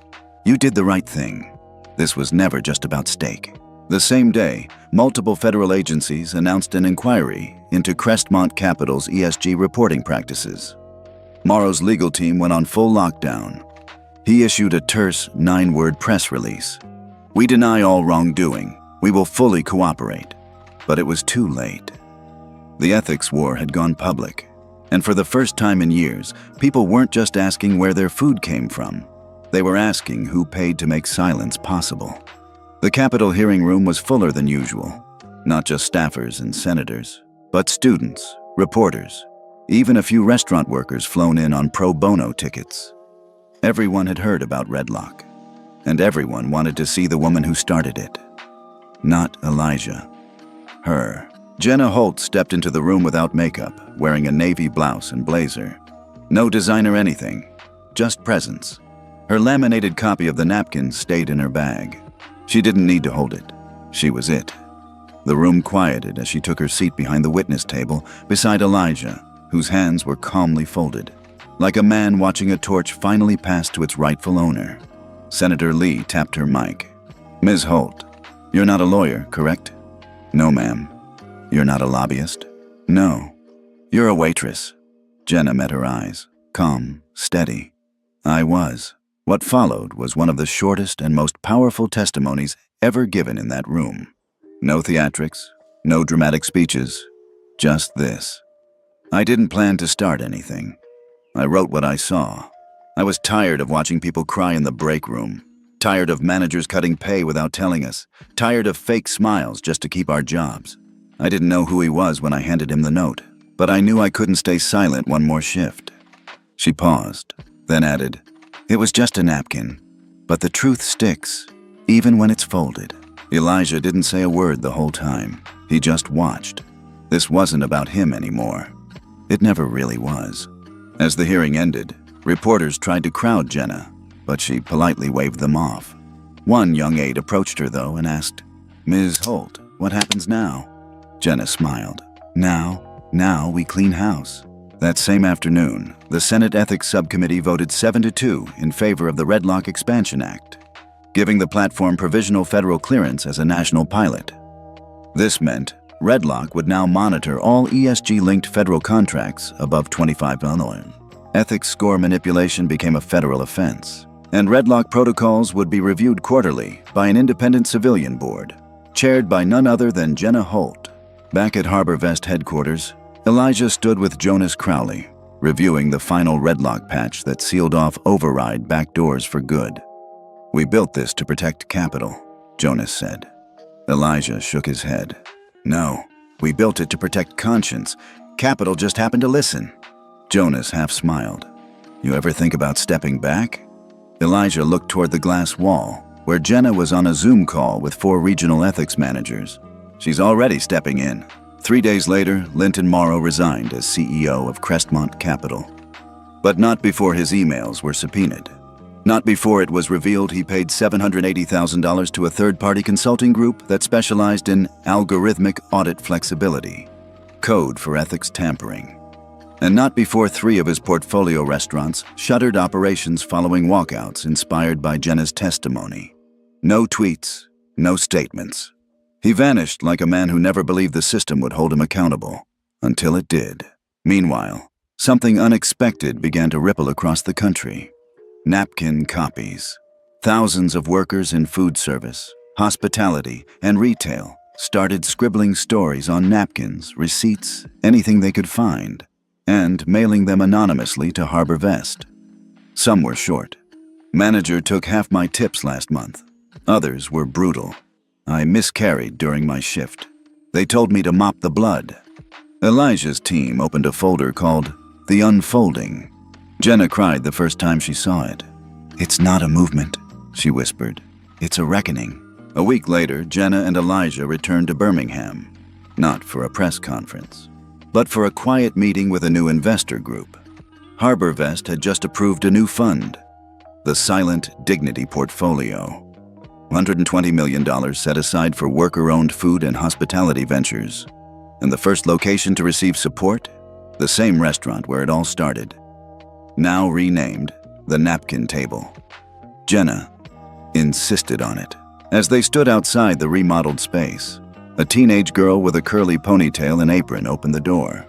You did the right thing. This was never just about steak. The same day, multiple federal agencies announced an inquiry into Crestmont Capital's ESG reporting practices. Morrow's legal team went on full lockdown. He issued a terse 9-word press release. We deny all wrongdoing. We will fully cooperate. But it was too late. The ethics war had gone public. And for the first time in years, people weren't just asking where their food came from. They were asking who paid to make silence possible. The Capitol hearing room was fuller than usual. Not just staffers and senators, but students, reporters, even a few restaurant workers flown in on pro bono tickets. Everyone had heard about Redlock, and everyone wanted to see the woman who started it. Not Elijah. Her. Jenna Holt stepped into the room without makeup, wearing a navy blouse and blazer. No designer anything, just presence. Her laminated copy of the napkin stayed in her bag. She didn't need to hold it. She was it. The room quieted as she took her seat behind the witness table beside Elijah, whose hands were calmly folded, like a man watching a torch finally pass to its rightful owner. Senator Lee tapped her mic. Ms. Holt, you're not a lawyer, correct? No, ma'am. You're not a lobbyist? No. You're a waitress. Jenna met her eyes, calm, steady. I was. What followed was one of the shortest and most powerful testimonies ever given in that room. No theatrics, no dramatic speeches, just this. I didn't plan to start anything. I wrote what I saw. I was tired of watching people cry in the break room, tired of managers cutting pay without telling us, tired of fake smiles just to keep our jobs. I didn't know who he was when I handed him the note, but I knew I couldn't stay silent one more shift. She paused, then added, It was just a napkin, but the truth sticks, even when it's folded. Elijah didn't say a word the whole time. He just watched. This wasn't about him anymore. It never really was. As the hearing ended, reporters tried to crowd Jenna, but she politely waved them off. One young aide approached her, though, and asked, Ms. Holt, what happens now? Jenna smiled. Now we clean house. That same afternoon, the Senate Ethics Subcommittee voted 7-2 in favor of the Redlock Expansion Act, giving the platform provisional federal clearance as a national pilot. This meant Redlock would now monitor all ESG-linked federal contracts above $25 million. Ethics score manipulation became a federal offense, and Redlock protocols would be reviewed quarterly by an independent civilian board, chaired by none other than Jenna Holt. Back at Harbor Vest headquarters, Elijah stood with Jonas Crowley, reviewing the final Redlock patch that sealed off override backdoors for good. We built this to protect capital, Jonas said. Elijah shook his head. No, we built it to protect conscience. Capital just happened to listen. Jonas half smiled. You ever think about stepping back? Elijah looked toward the glass wall, where Jenna was on a Zoom call with 4 regional ethics managers. She's already stepping in. 3 days later, Linton Morrow resigned as CEO of Crestmont Capital. But not before his emails were subpoenaed. Not before it was revealed he paid $780,000 to a third-party consulting group that specialized in algorithmic audit flexibility, code for ethics tampering. And not before 3 of his portfolio restaurants shuttered operations following walkouts inspired by Jenna's testimony. No tweets, no statements. He vanished like a man who never believed the system would hold him accountable, until it did. Meanwhile, something unexpected began to ripple across the country. Napkin copies. Thousands of workers in food service, hospitality, and retail started scribbling stories on napkins, receipts, anything they could find, and mailing them anonymously to Harbor Vest. Some were short. Manager took half my tips last month. Others were brutal. I miscarried during my shift. They told me to mop the blood. Elijah's team opened a folder called The Unfolding. Jenna cried the first time she saw it. It's not a movement, she whispered. It's a reckoning. A week later, Jenna and Elijah returned to Birmingham, not for a press conference, but for a quiet meeting with a new investor group. HarborVest had just approved a new fund, the Silent Dignity Portfolio. $120 million set aside for worker-owned food and hospitality ventures. And the first location to receive support? The same restaurant where it all started. Now renamed the Napkin Table. Jenna insisted on it. As they stood outside the remodeled space, a teenage girl with a curly ponytail and apron opened the door.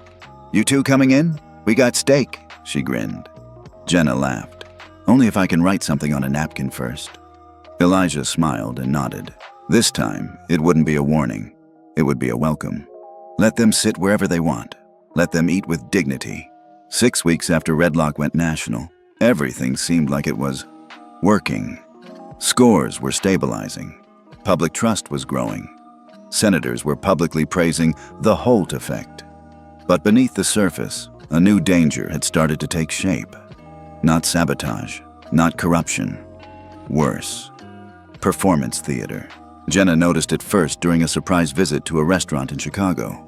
"You two coming in? We got steak," she grinned. Jenna laughed. "Only if I can write something on a napkin first." Elijah smiled and nodded. This time, it wouldn't be a warning. It would be a welcome. Let them sit wherever they want. Let them eat with dignity. 6 weeks after Redlock went national, everything seemed like it was working. Scores were stabilizing. Public trust was growing. Senators were publicly praising the Holt effect. But beneath the surface, a new danger had started to take shape. Not sabotage, not corruption. Worse. Performance theater. Jenna noticed it first during a surprise visit to a restaurant in Chicago.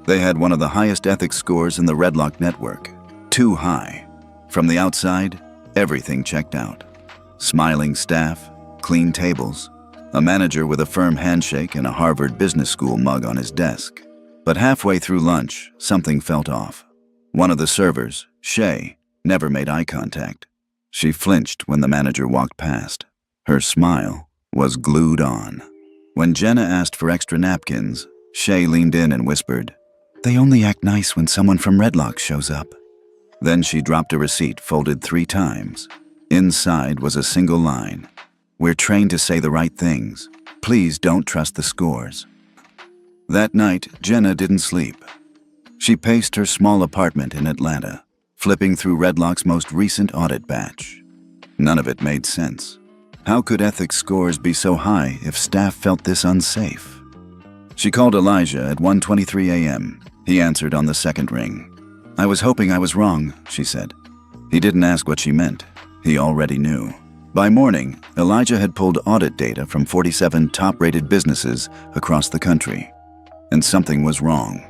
They had one of the highest ethics scores in the Redlock network. Too high. From the outside, everything checked out. Smiling staff, clean tables, a manager with a firm handshake and a Harvard Business School mug on his desk. But halfway through lunch, something felt off. One of the servers, Shay, never made eye contact. She flinched when the manager walked past. Her smile was glued on. When Jenna asked for extra napkins, Shay leaned in and whispered, "They only act nice when someone from Redlock shows up." Then she dropped a receipt folded 3 times. Inside was a single line. "We're trained to say the right things. Please don't trust the scores." That night, Jenna didn't sleep. She paced her small apartment in Atlanta, flipping through Redlock's most recent audit batch. None of it made sense. How could ethics scores be so high if staff felt this unsafe? She called Elijah at 1:23 a.m. He answered on the second ring. "I was hoping I was wrong," she said. He didn't ask what she meant. He already knew. By morning, Elijah had pulled audit data from 47 top-rated businesses across the country. And something was wrong.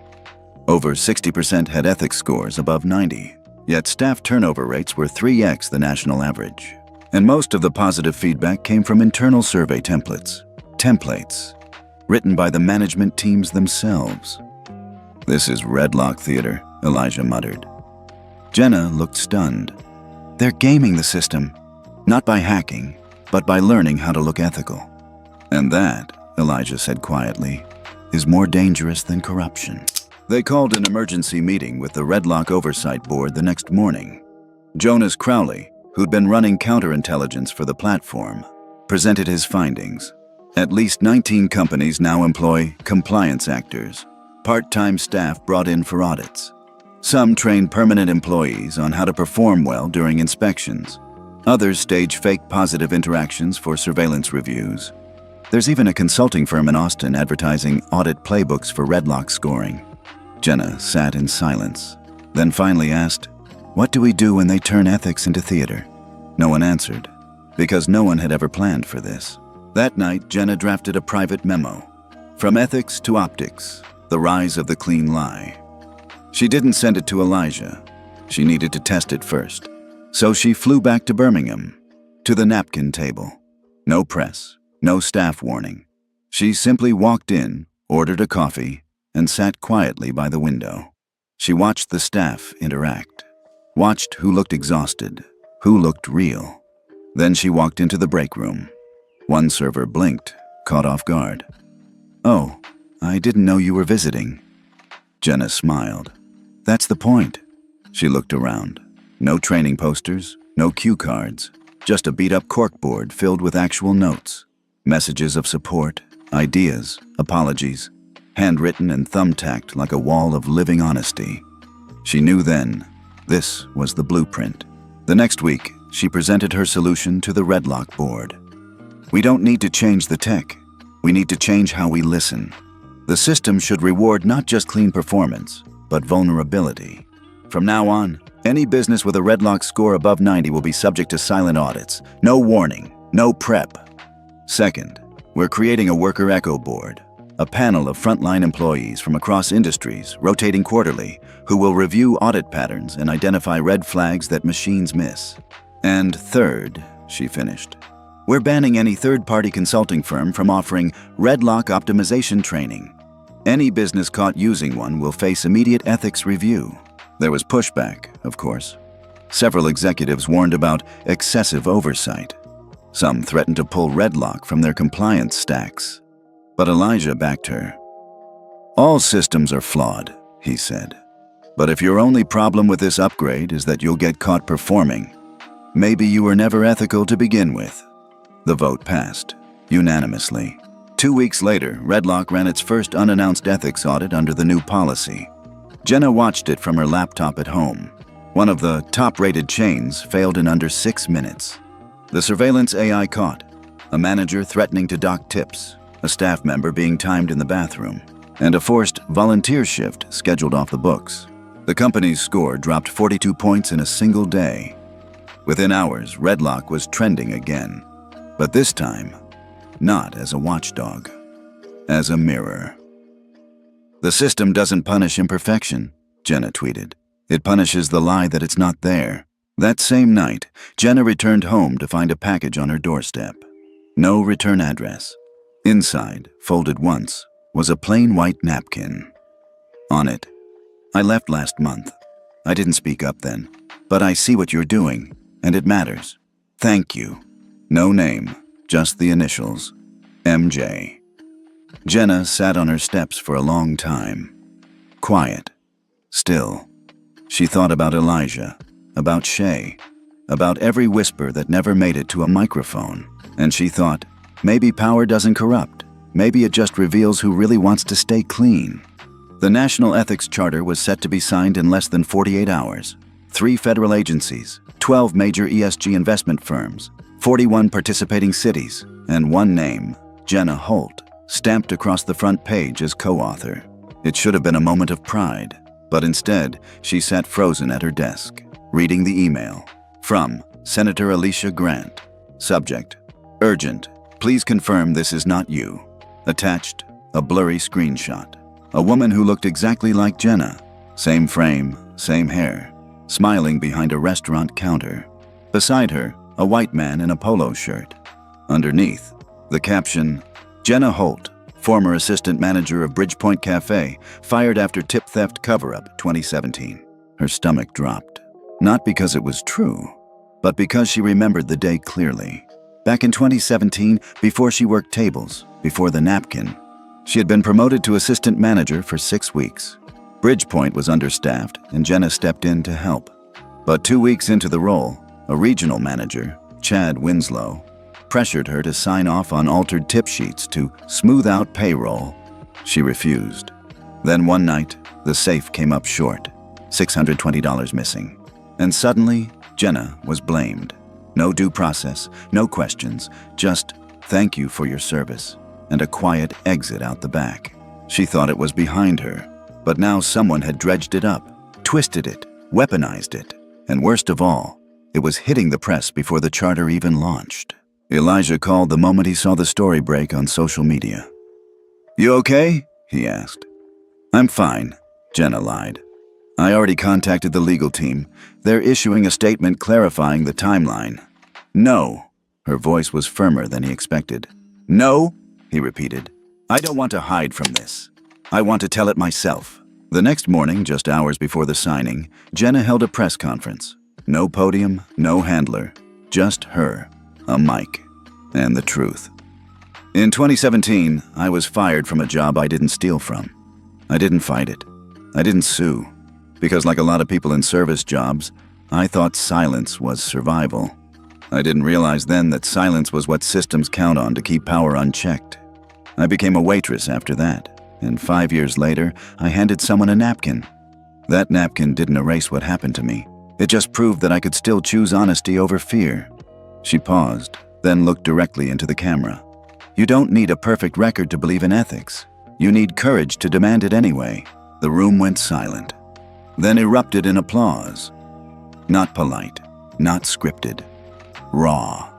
Over 60% had ethics scores above 90, yet staff turnover rates were 3x the national average. And most of the positive feedback came from internal survey templates. Templates written by the management teams themselves. "This is Redlock theater," Elijah muttered. Jenna looked stunned. "They're gaming the system, not by hacking, but by learning how to look ethical. And that," Elijah said quietly, "is more dangerous than corruption." They called an emergency meeting with the Redlock Oversight Board the next morning. Jonas Crowley, who'd been running counterintelligence for the platform, presented his findings. At least 19 companies now employ compliance actors, part-time staff brought in for audits. Some train permanent employees on how to perform well during inspections. Others stage fake positive interactions for surveillance reviews. There's even a consulting firm in Austin advertising audit playbooks for Redlock scoring. Jenna sat in silence, then finally asked, "What do we do when they turn ethics into theater?" No one answered, because no one had ever planned for this. That night, Jenna drafted a private memo. From ethics to optics, the rise of the clean lie. She didn't send it to Elijah. She needed to test it first. So she flew back to Birmingham, to the Napkin Table. No press, no staff warning. She simply walked in, ordered a coffee, and sat quietly by the window. She watched the staff interact, watched who looked exhausted, who looked real. Then she walked into the break room. One server blinked, caught off guard. "Oh, I didn't know you were visiting." Jenna smiled. "That's the point." She looked around. No training posters, no cue cards, just a beat-up corkboard filled with actual notes, messages of support, ideas, apologies, handwritten and thumbtacked like a wall of living honesty. She knew then, this was the blueprint. The next week, she presented her solution to the Redlock board. "We don't need to change the tech. We need to change how we listen. The system should reward not just clean performance, but vulnerability. From now on, any business with a Redlock score above 90 will be subject to silent audits. No warning, no prep. Second, we're creating a worker echo board, a panel of frontline employees from across industries, rotating quarterly, who will review audit patterns and identify red flags that machines miss. And third, she finished, we're banning any third-party consulting firm from offering red lock optimization training. Any business caught using one will face immediate ethics review. There was pushback, of course. Several executives warned about excessive oversight. Some threatened to pull Redlock from their compliance stacks. But Elijah backed her. All systems are flawed, he said. But if your only problem with this upgrade is that you'll get caught performing, maybe you were never ethical to begin with. The vote passed, unanimously. 2 weeks later, Redlock ran its first unannounced ethics audit under the new policy. Jenna watched it from her laptop at home. One of the top-rated chains failed in under 6 minutes. The surveillance AI caught a manager threatening to dock tips, a staff member being timed in the bathroom, and a forced volunteer shift scheduled off the books. The company's score dropped 42 points in a single day. Within hours, Redlock was trending again. But this time, not as a watchdog, as a mirror. The system doesn't punish imperfection, Jenna tweeted. It punishes the lie that it's not there. That same night, Jenna returned home to find a package on her doorstep. No return address. Inside, folded once, was a plain white napkin. On it, I left last month. I didn't speak up then, but I see what you're doing, and it matters. Thank you. No name, just the initials. MJ. Jenna sat on her steps for a long time. Quiet. Still. She thought about Elijah, about Shay, about every whisper that never made it to a microphone. And she thought, maybe power doesn't corrupt. Maybe it just reveals who really wants to stay clean. The National Ethics Charter was set to be signed in less than 48 hours. 3 federal agencies, 12 major ESG investment firms, 41 participating cities, and one name, Jenna Holt, stamped across the front page as co-author. It should have been a moment of pride, but instead, she sat frozen at her desk, reading the email. From Senator Alicia Grant. Subject: urgent. Please confirm this is not you. Attached, a blurry screenshot. A woman who looked exactly like Jenna. Same frame, same hair, smiling behind a restaurant counter. Beside her, a white man in a polo shirt. Underneath, the caption, Jenna Holt, former assistant manager of Bridgepoint Cafe, fired after tip theft cover-up 2017. Her stomach dropped. Not because it was true, but because she remembered the day clearly. Back in 2017, before she worked tables, before the napkin, she had been promoted to assistant manager for 6 weeks. Bridgepoint was understaffed, and Jenna stepped in to help. But 2 weeks into the role, a regional manager, Chad Winslow, pressured her to sign off on altered tip sheets to smooth out payroll. She refused. Then one night, the safe came up short, $620 missing. And suddenly, Jenna was blamed. No due process, no questions, just thank you for your service, and a quiet exit out the back. She thought it was behind her, but now someone had dredged it up, twisted it, weaponized it, and worst of all, it was hitting the press before the charter even launched. Elijah called the moment he saw the story break on social media. You okay? He asked. I'm fine, Jenna lied. I already contacted the legal team. They're issuing a statement clarifying the timeline. No. Her voice was firmer than he expected. No, he repeated. I don't want to hide from this. I want to tell it myself. The next morning, just hours before the signing, Jenna held a press conference. No podium, no handler, just her, a mic, and the truth. In 2017, I was fired from a job I didn't steal from. I didn't fight it. I didn't sue. Because like a lot of people in service jobs, I thought silence was survival. I didn't realize then that silence was what systems count on to keep power unchecked. I became a waitress after that, and 5 years later, I handed someone a napkin. That napkin didn't erase what happened to me. It just proved that I could still choose honesty over fear. She paused, then looked directly into the camera. You don't need a perfect record to believe in ethics. You need courage to demand it anyway. The room went silent, then erupted in applause. Not polite, not scripted. Raw.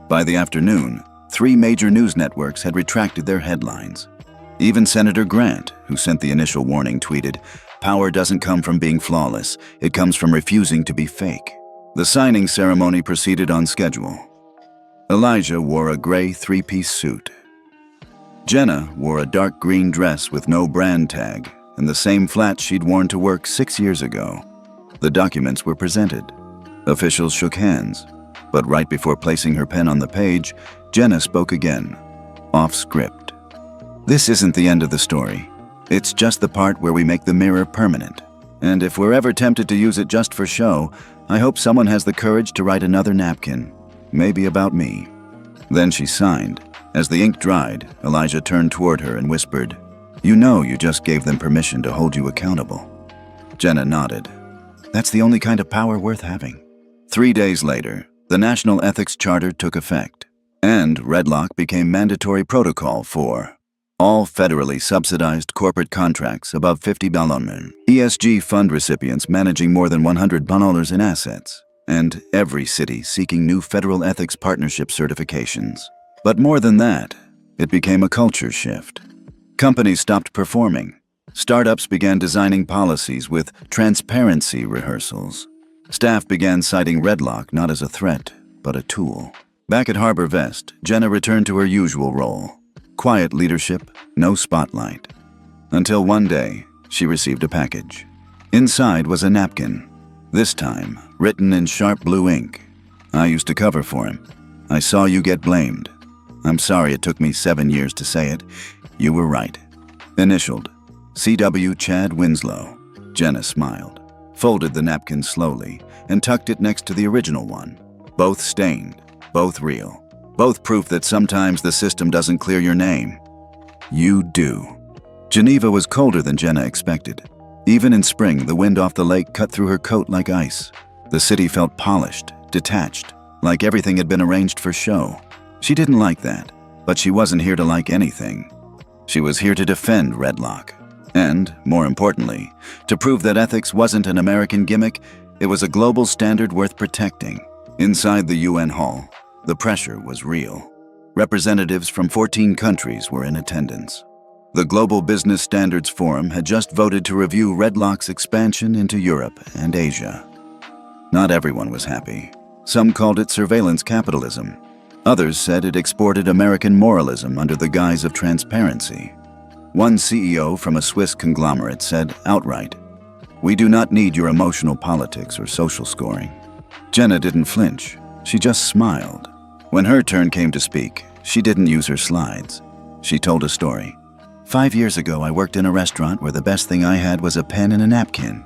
By the afternoon, 3 major news networks had retracted their headlines. Even Senator Grant, who sent the initial warning, tweeted, Power doesn't come from being flawless. It comes from refusing to be fake. The signing ceremony proceeded on schedule. Elijah wore a gray three-piece suit. Jenna wore a dark green dress with no brand tag and the same flats she'd worn to work 6 years ago. The documents were presented. Officials shook hands, but right before placing her pen on the page, Jenna spoke again, off script. This isn't the end of the story. It's just the part where we make the mirror permanent. And if we're ever tempted to use it just for show, I hope someone has the courage to write another napkin, maybe about me. Then she signed. As the ink dried, Elijah turned toward her and whispered, "You know you just gave them permission to hold you accountable." Jenna nodded. That's the only kind of power worth having. 3 days later, the National Ethics Charter took effect, and Redlock became mandatory protocol for all federally subsidized corporate contracts above $50 ESG fund recipients managing more than $100 in assets, and every city seeking new federal ethics partnership certifications. But more than that, it became a culture shift. Companies stopped performing. Startups began designing policies with transparency rehearsals. Staff began citing Redlock not as a threat, but a tool. Back at Harbor Vest, Jenna returned to her usual role. Quiet leadership, no spotlight. Until one day, she received a package. Inside was a napkin, this time written in sharp blue ink. "I used to cover for him. I saw you get blamed. I'm sorry it took me 7 years to say it. You were right." Initialed, C.W. Chad Winslow. Jenna smiled, folded the napkin slowly, and tucked it next to the original one. Both stained, both real, both proof that sometimes the system doesn't clear your name. You do. Geneva was colder than Jenna expected. Even in spring, the wind off the lake cut through her coat like ice. The city felt polished, detached, like everything had been arranged for show. She didn't like that, but she wasn't here to like anything. She was here to defend Redlock. And, more importantly, to prove that ethics wasn't an American gimmick, it was a global standard worth protecting. Inside the UN hall, the pressure was real. Representatives from 14 countries were in attendance. The Global Business Standards Forum had just voted to review Redlock's expansion into Europe and Asia. Not everyone was happy. Some called it surveillance capitalism. Others said it exported American moralism under the guise of transparency. One CEO from a Swiss conglomerate said outright, "We do not need your emotional politics or social scoring." Jenna didn't flinch. She just smiled. When her turn came to speak, she didn't use her slides. She told a story. 5 years ago, I worked in a restaurant where the best thing I had was a pen and a napkin.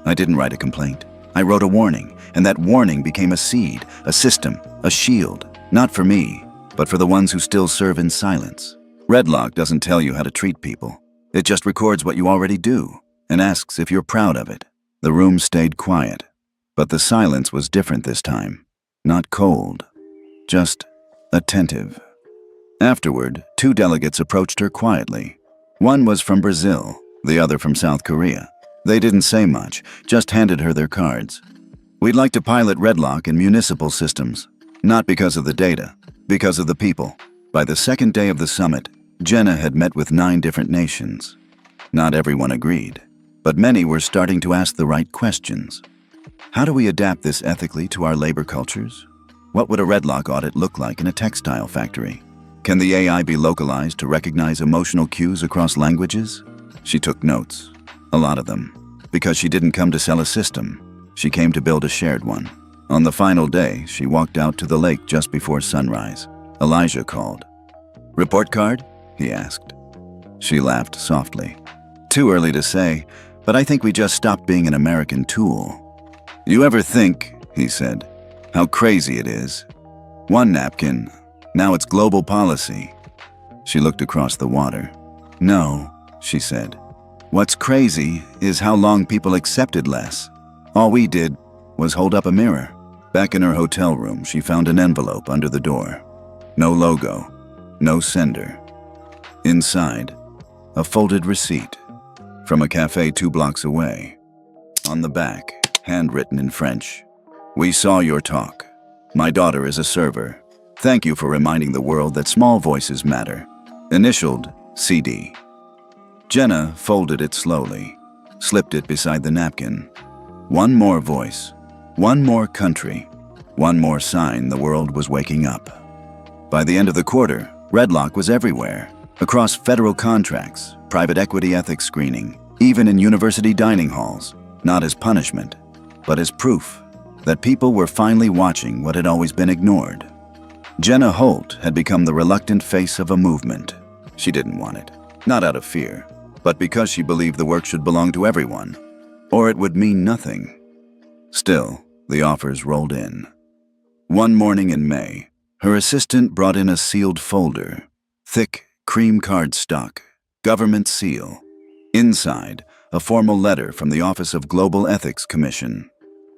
I didn't write a complaint. I wrote a warning, and that warning became a seed, a system, a shield. Not for me, but for the ones who still serve in silence. Redlock doesn't tell you how to treat people. It just records what you already do and asks if you're proud of it. The room stayed quiet, but the silence was different this time. Not cold, just attentive. Afterward, 2 delegates approached her quietly. One was from Brazil, the other from South Korea. They didn't say much, just handed her their cards. "We'd like to pilot Redlock in municipal systems. Not because of the data, because of the people." By the second day of the summit, Jenna had met with 9 different nations. Not everyone agreed, but many were starting to ask the right questions. How do we adapt this ethically to our labor cultures? What would a Redlock audit look like in a textile factory? Can the AI be localized to recognize emotional cues across languages? She took notes, a lot of them, because she didn't come to sell a system. She came to build a shared one. On the final day, she walked out to the lake just before sunrise. Elijah called. "Report card?" he asked. She laughed softly. "Too early to say, but I think we just stopped being an American tool." "You ever think," he said, "how crazy it is? One napkin, now it's global policy." She looked across the water. "No," she said. "What's crazy is how long people accepted less. All we did was hold up a mirror." Back in her hotel room, she found an envelope under the door. No logo, no sender. Inside, a folded receipt from a cafe 2 blocks away. On the back, handwritten in French, "We saw your talk. My daughter is a server. Thank you for reminding the world that small voices matter." Initialed, CD. Jenna folded it slowly, slipped it beside the napkin. One more voice, one more country, one more sign the world was waking up. By the end of the quarter, Redlock was everywhere, across federal contracts, private equity ethics screening, even in university dining halls, not as punishment, but as proof that people were finally watching what had always been ignored. Jenna Holt had become the reluctant face of a movement. She didn't want it, not out of fear, but because she believed the work should belong to everyone, or it would mean nothing. Still, the offers rolled in. One morning in May, her assistant brought in a sealed folder, thick cream cardstock, government seal. Inside, a formal letter from the Office of Global Ethics Commission.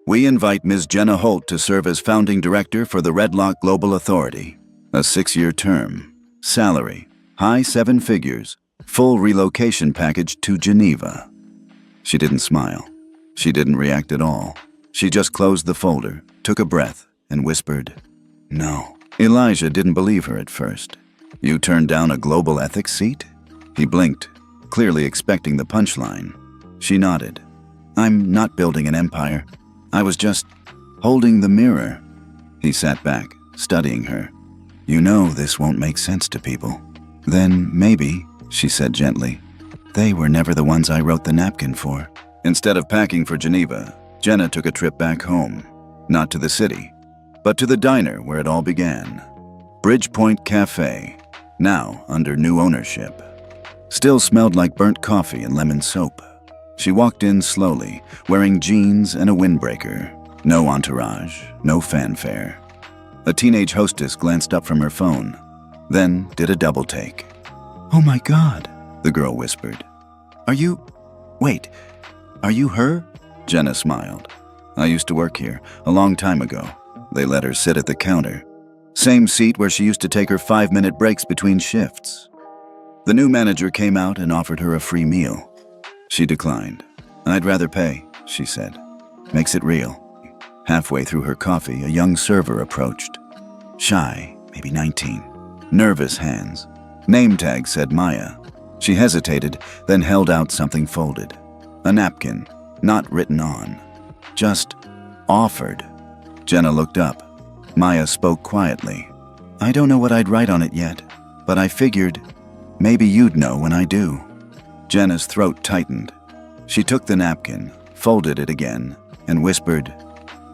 We invite Ms. Jenna Holt to serve as founding director for the Redlock Global Authority. A 6-year term. Salary, high 7 figures, full relocation package to Geneva. She didn't smile. She didn't react at all. She just closed the folder, took a breath, and whispered, "No." Elijah didn't believe her at first. "You turned down a global ethics seat?" He blinked, clearly expecting the punchline. She nodded. "I'm not building an empire. I was just holding the mirror." He sat back, studying her. "You know this won't make sense to people." "Then maybe," she said gently, "they were never the ones I wrote the napkin for." Instead of packing for Geneva, Jenna took a trip back home. Not to the city, but to the diner where it all began. Bridgepoint Cafe, now under new ownership. Still smelled like burnt coffee and lemon soap. She walked in slowly, wearing jeans and a windbreaker. No entourage, no fanfare. A teenage hostess glanced up from her phone, then did a double take. "Oh my God," the girl whispered. Wait, are you her?" Jenna smiled. "I used to work here, a long time ago." They let her sit at the counter. Same seat where she used to take her 5-minute breaks between shifts. The new manager came out and offered her a free meal. She declined. "I'd rather pay," she said. "Makes it real." Halfway through her coffee, a young server approached. Shy, maybe 19. Nervous hands. Name tag said Maya. She hesitated, then held out something folded. A napkin, not written on. Just offered. Jenna looked up. Maya spoke quietly. "I don't know what I'd write on it yet, but I figured maybe you'd know when I do." Jenna's throat tightened. She took the napkin, folded it again, and whispered,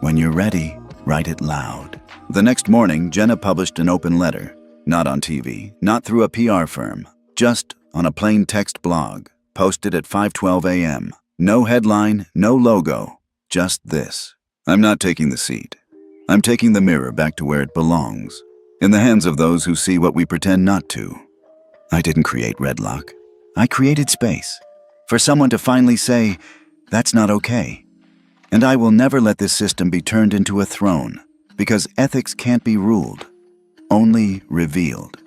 "When you're ready, write it loud." The next morning, Jenna published an open letter. Not on TV, not through a PR firm, just on a plain text blog, posted at 5:12 a.m. No headline, no logo, just this. "I'm not taking the seat. I'm taking the mirror back to where it belongs, in the hands of those who see what we pretend not to." I didn't create Redlock. I created space for someone to finally say, "That's not okay." And I will never let this system be turned into a throne, because ethics can't be ruled, only revealed.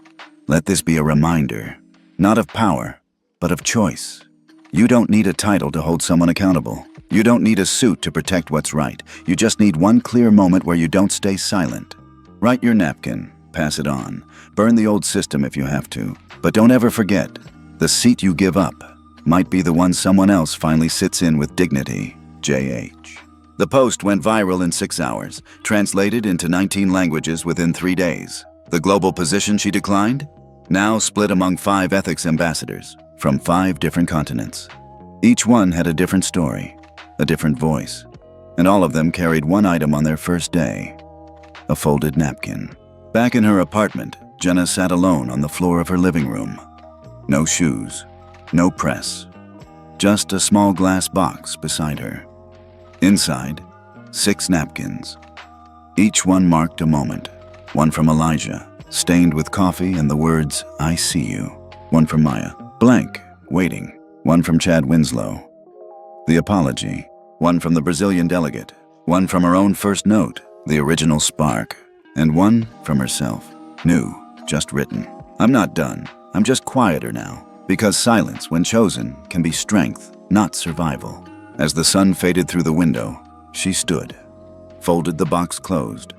Let this be a reminder, not of power, but of choice. You don't need a title to hold someone accountable. You don't need a suit to protect what's right. You just need one clear moment where you don't stay silent. Write your napkin, pass it on, burn the old system if you have to, but don't ever forget, the seat you give up might be the one someone else finally sits in with dignity. J.H. The post went viral in 6 hours, translated into 19 languages within 3 days. The global position she declined? Now split among 5 ethics ambassadors from 5 different continents. Each one had a different story, a different voice, and all of them carried one item on their first day: a folded napkin. Back in her apartment, Jenna sat alone on the floor of her living room. No shoes, no press, just a small glass box beside her. Inside, 6 napkins. Each one marked a moment. One from Elijah, stained with coffee and the words, "I see you." One from Maya, blank, waiting. One from Chad Winslow, the apology. One from the Brazilian delegate. One from her own first note, the original spark. And one from herself, new, just written. "I'm not done. I'm just quieter now, because silence, when chosen, can be strength, not survival." As the sun faded through the window, she stood, folded the box closed,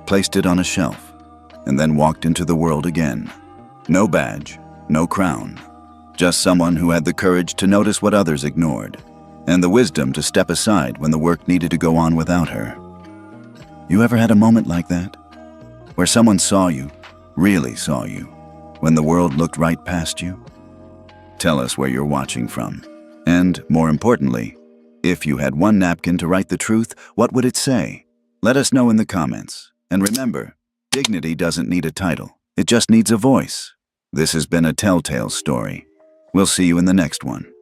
placed it on a shelf, and then walked into the world again. No badge, no crown, just someone who had the courage to notice what others ignored, and the wisdom to step aside when the work needed to go on without her. You ever had a moment like that? Where someone saw you, really saw you, when the world looked right past you? Tell us where you're watching from. And, more importantly, if you had one napkin to write the truth, what would it say? Let us know in the comments. And remember, dignity doesn't need a title. It just needs a voice. This has been a Telltale Story. We'll see you in the next one.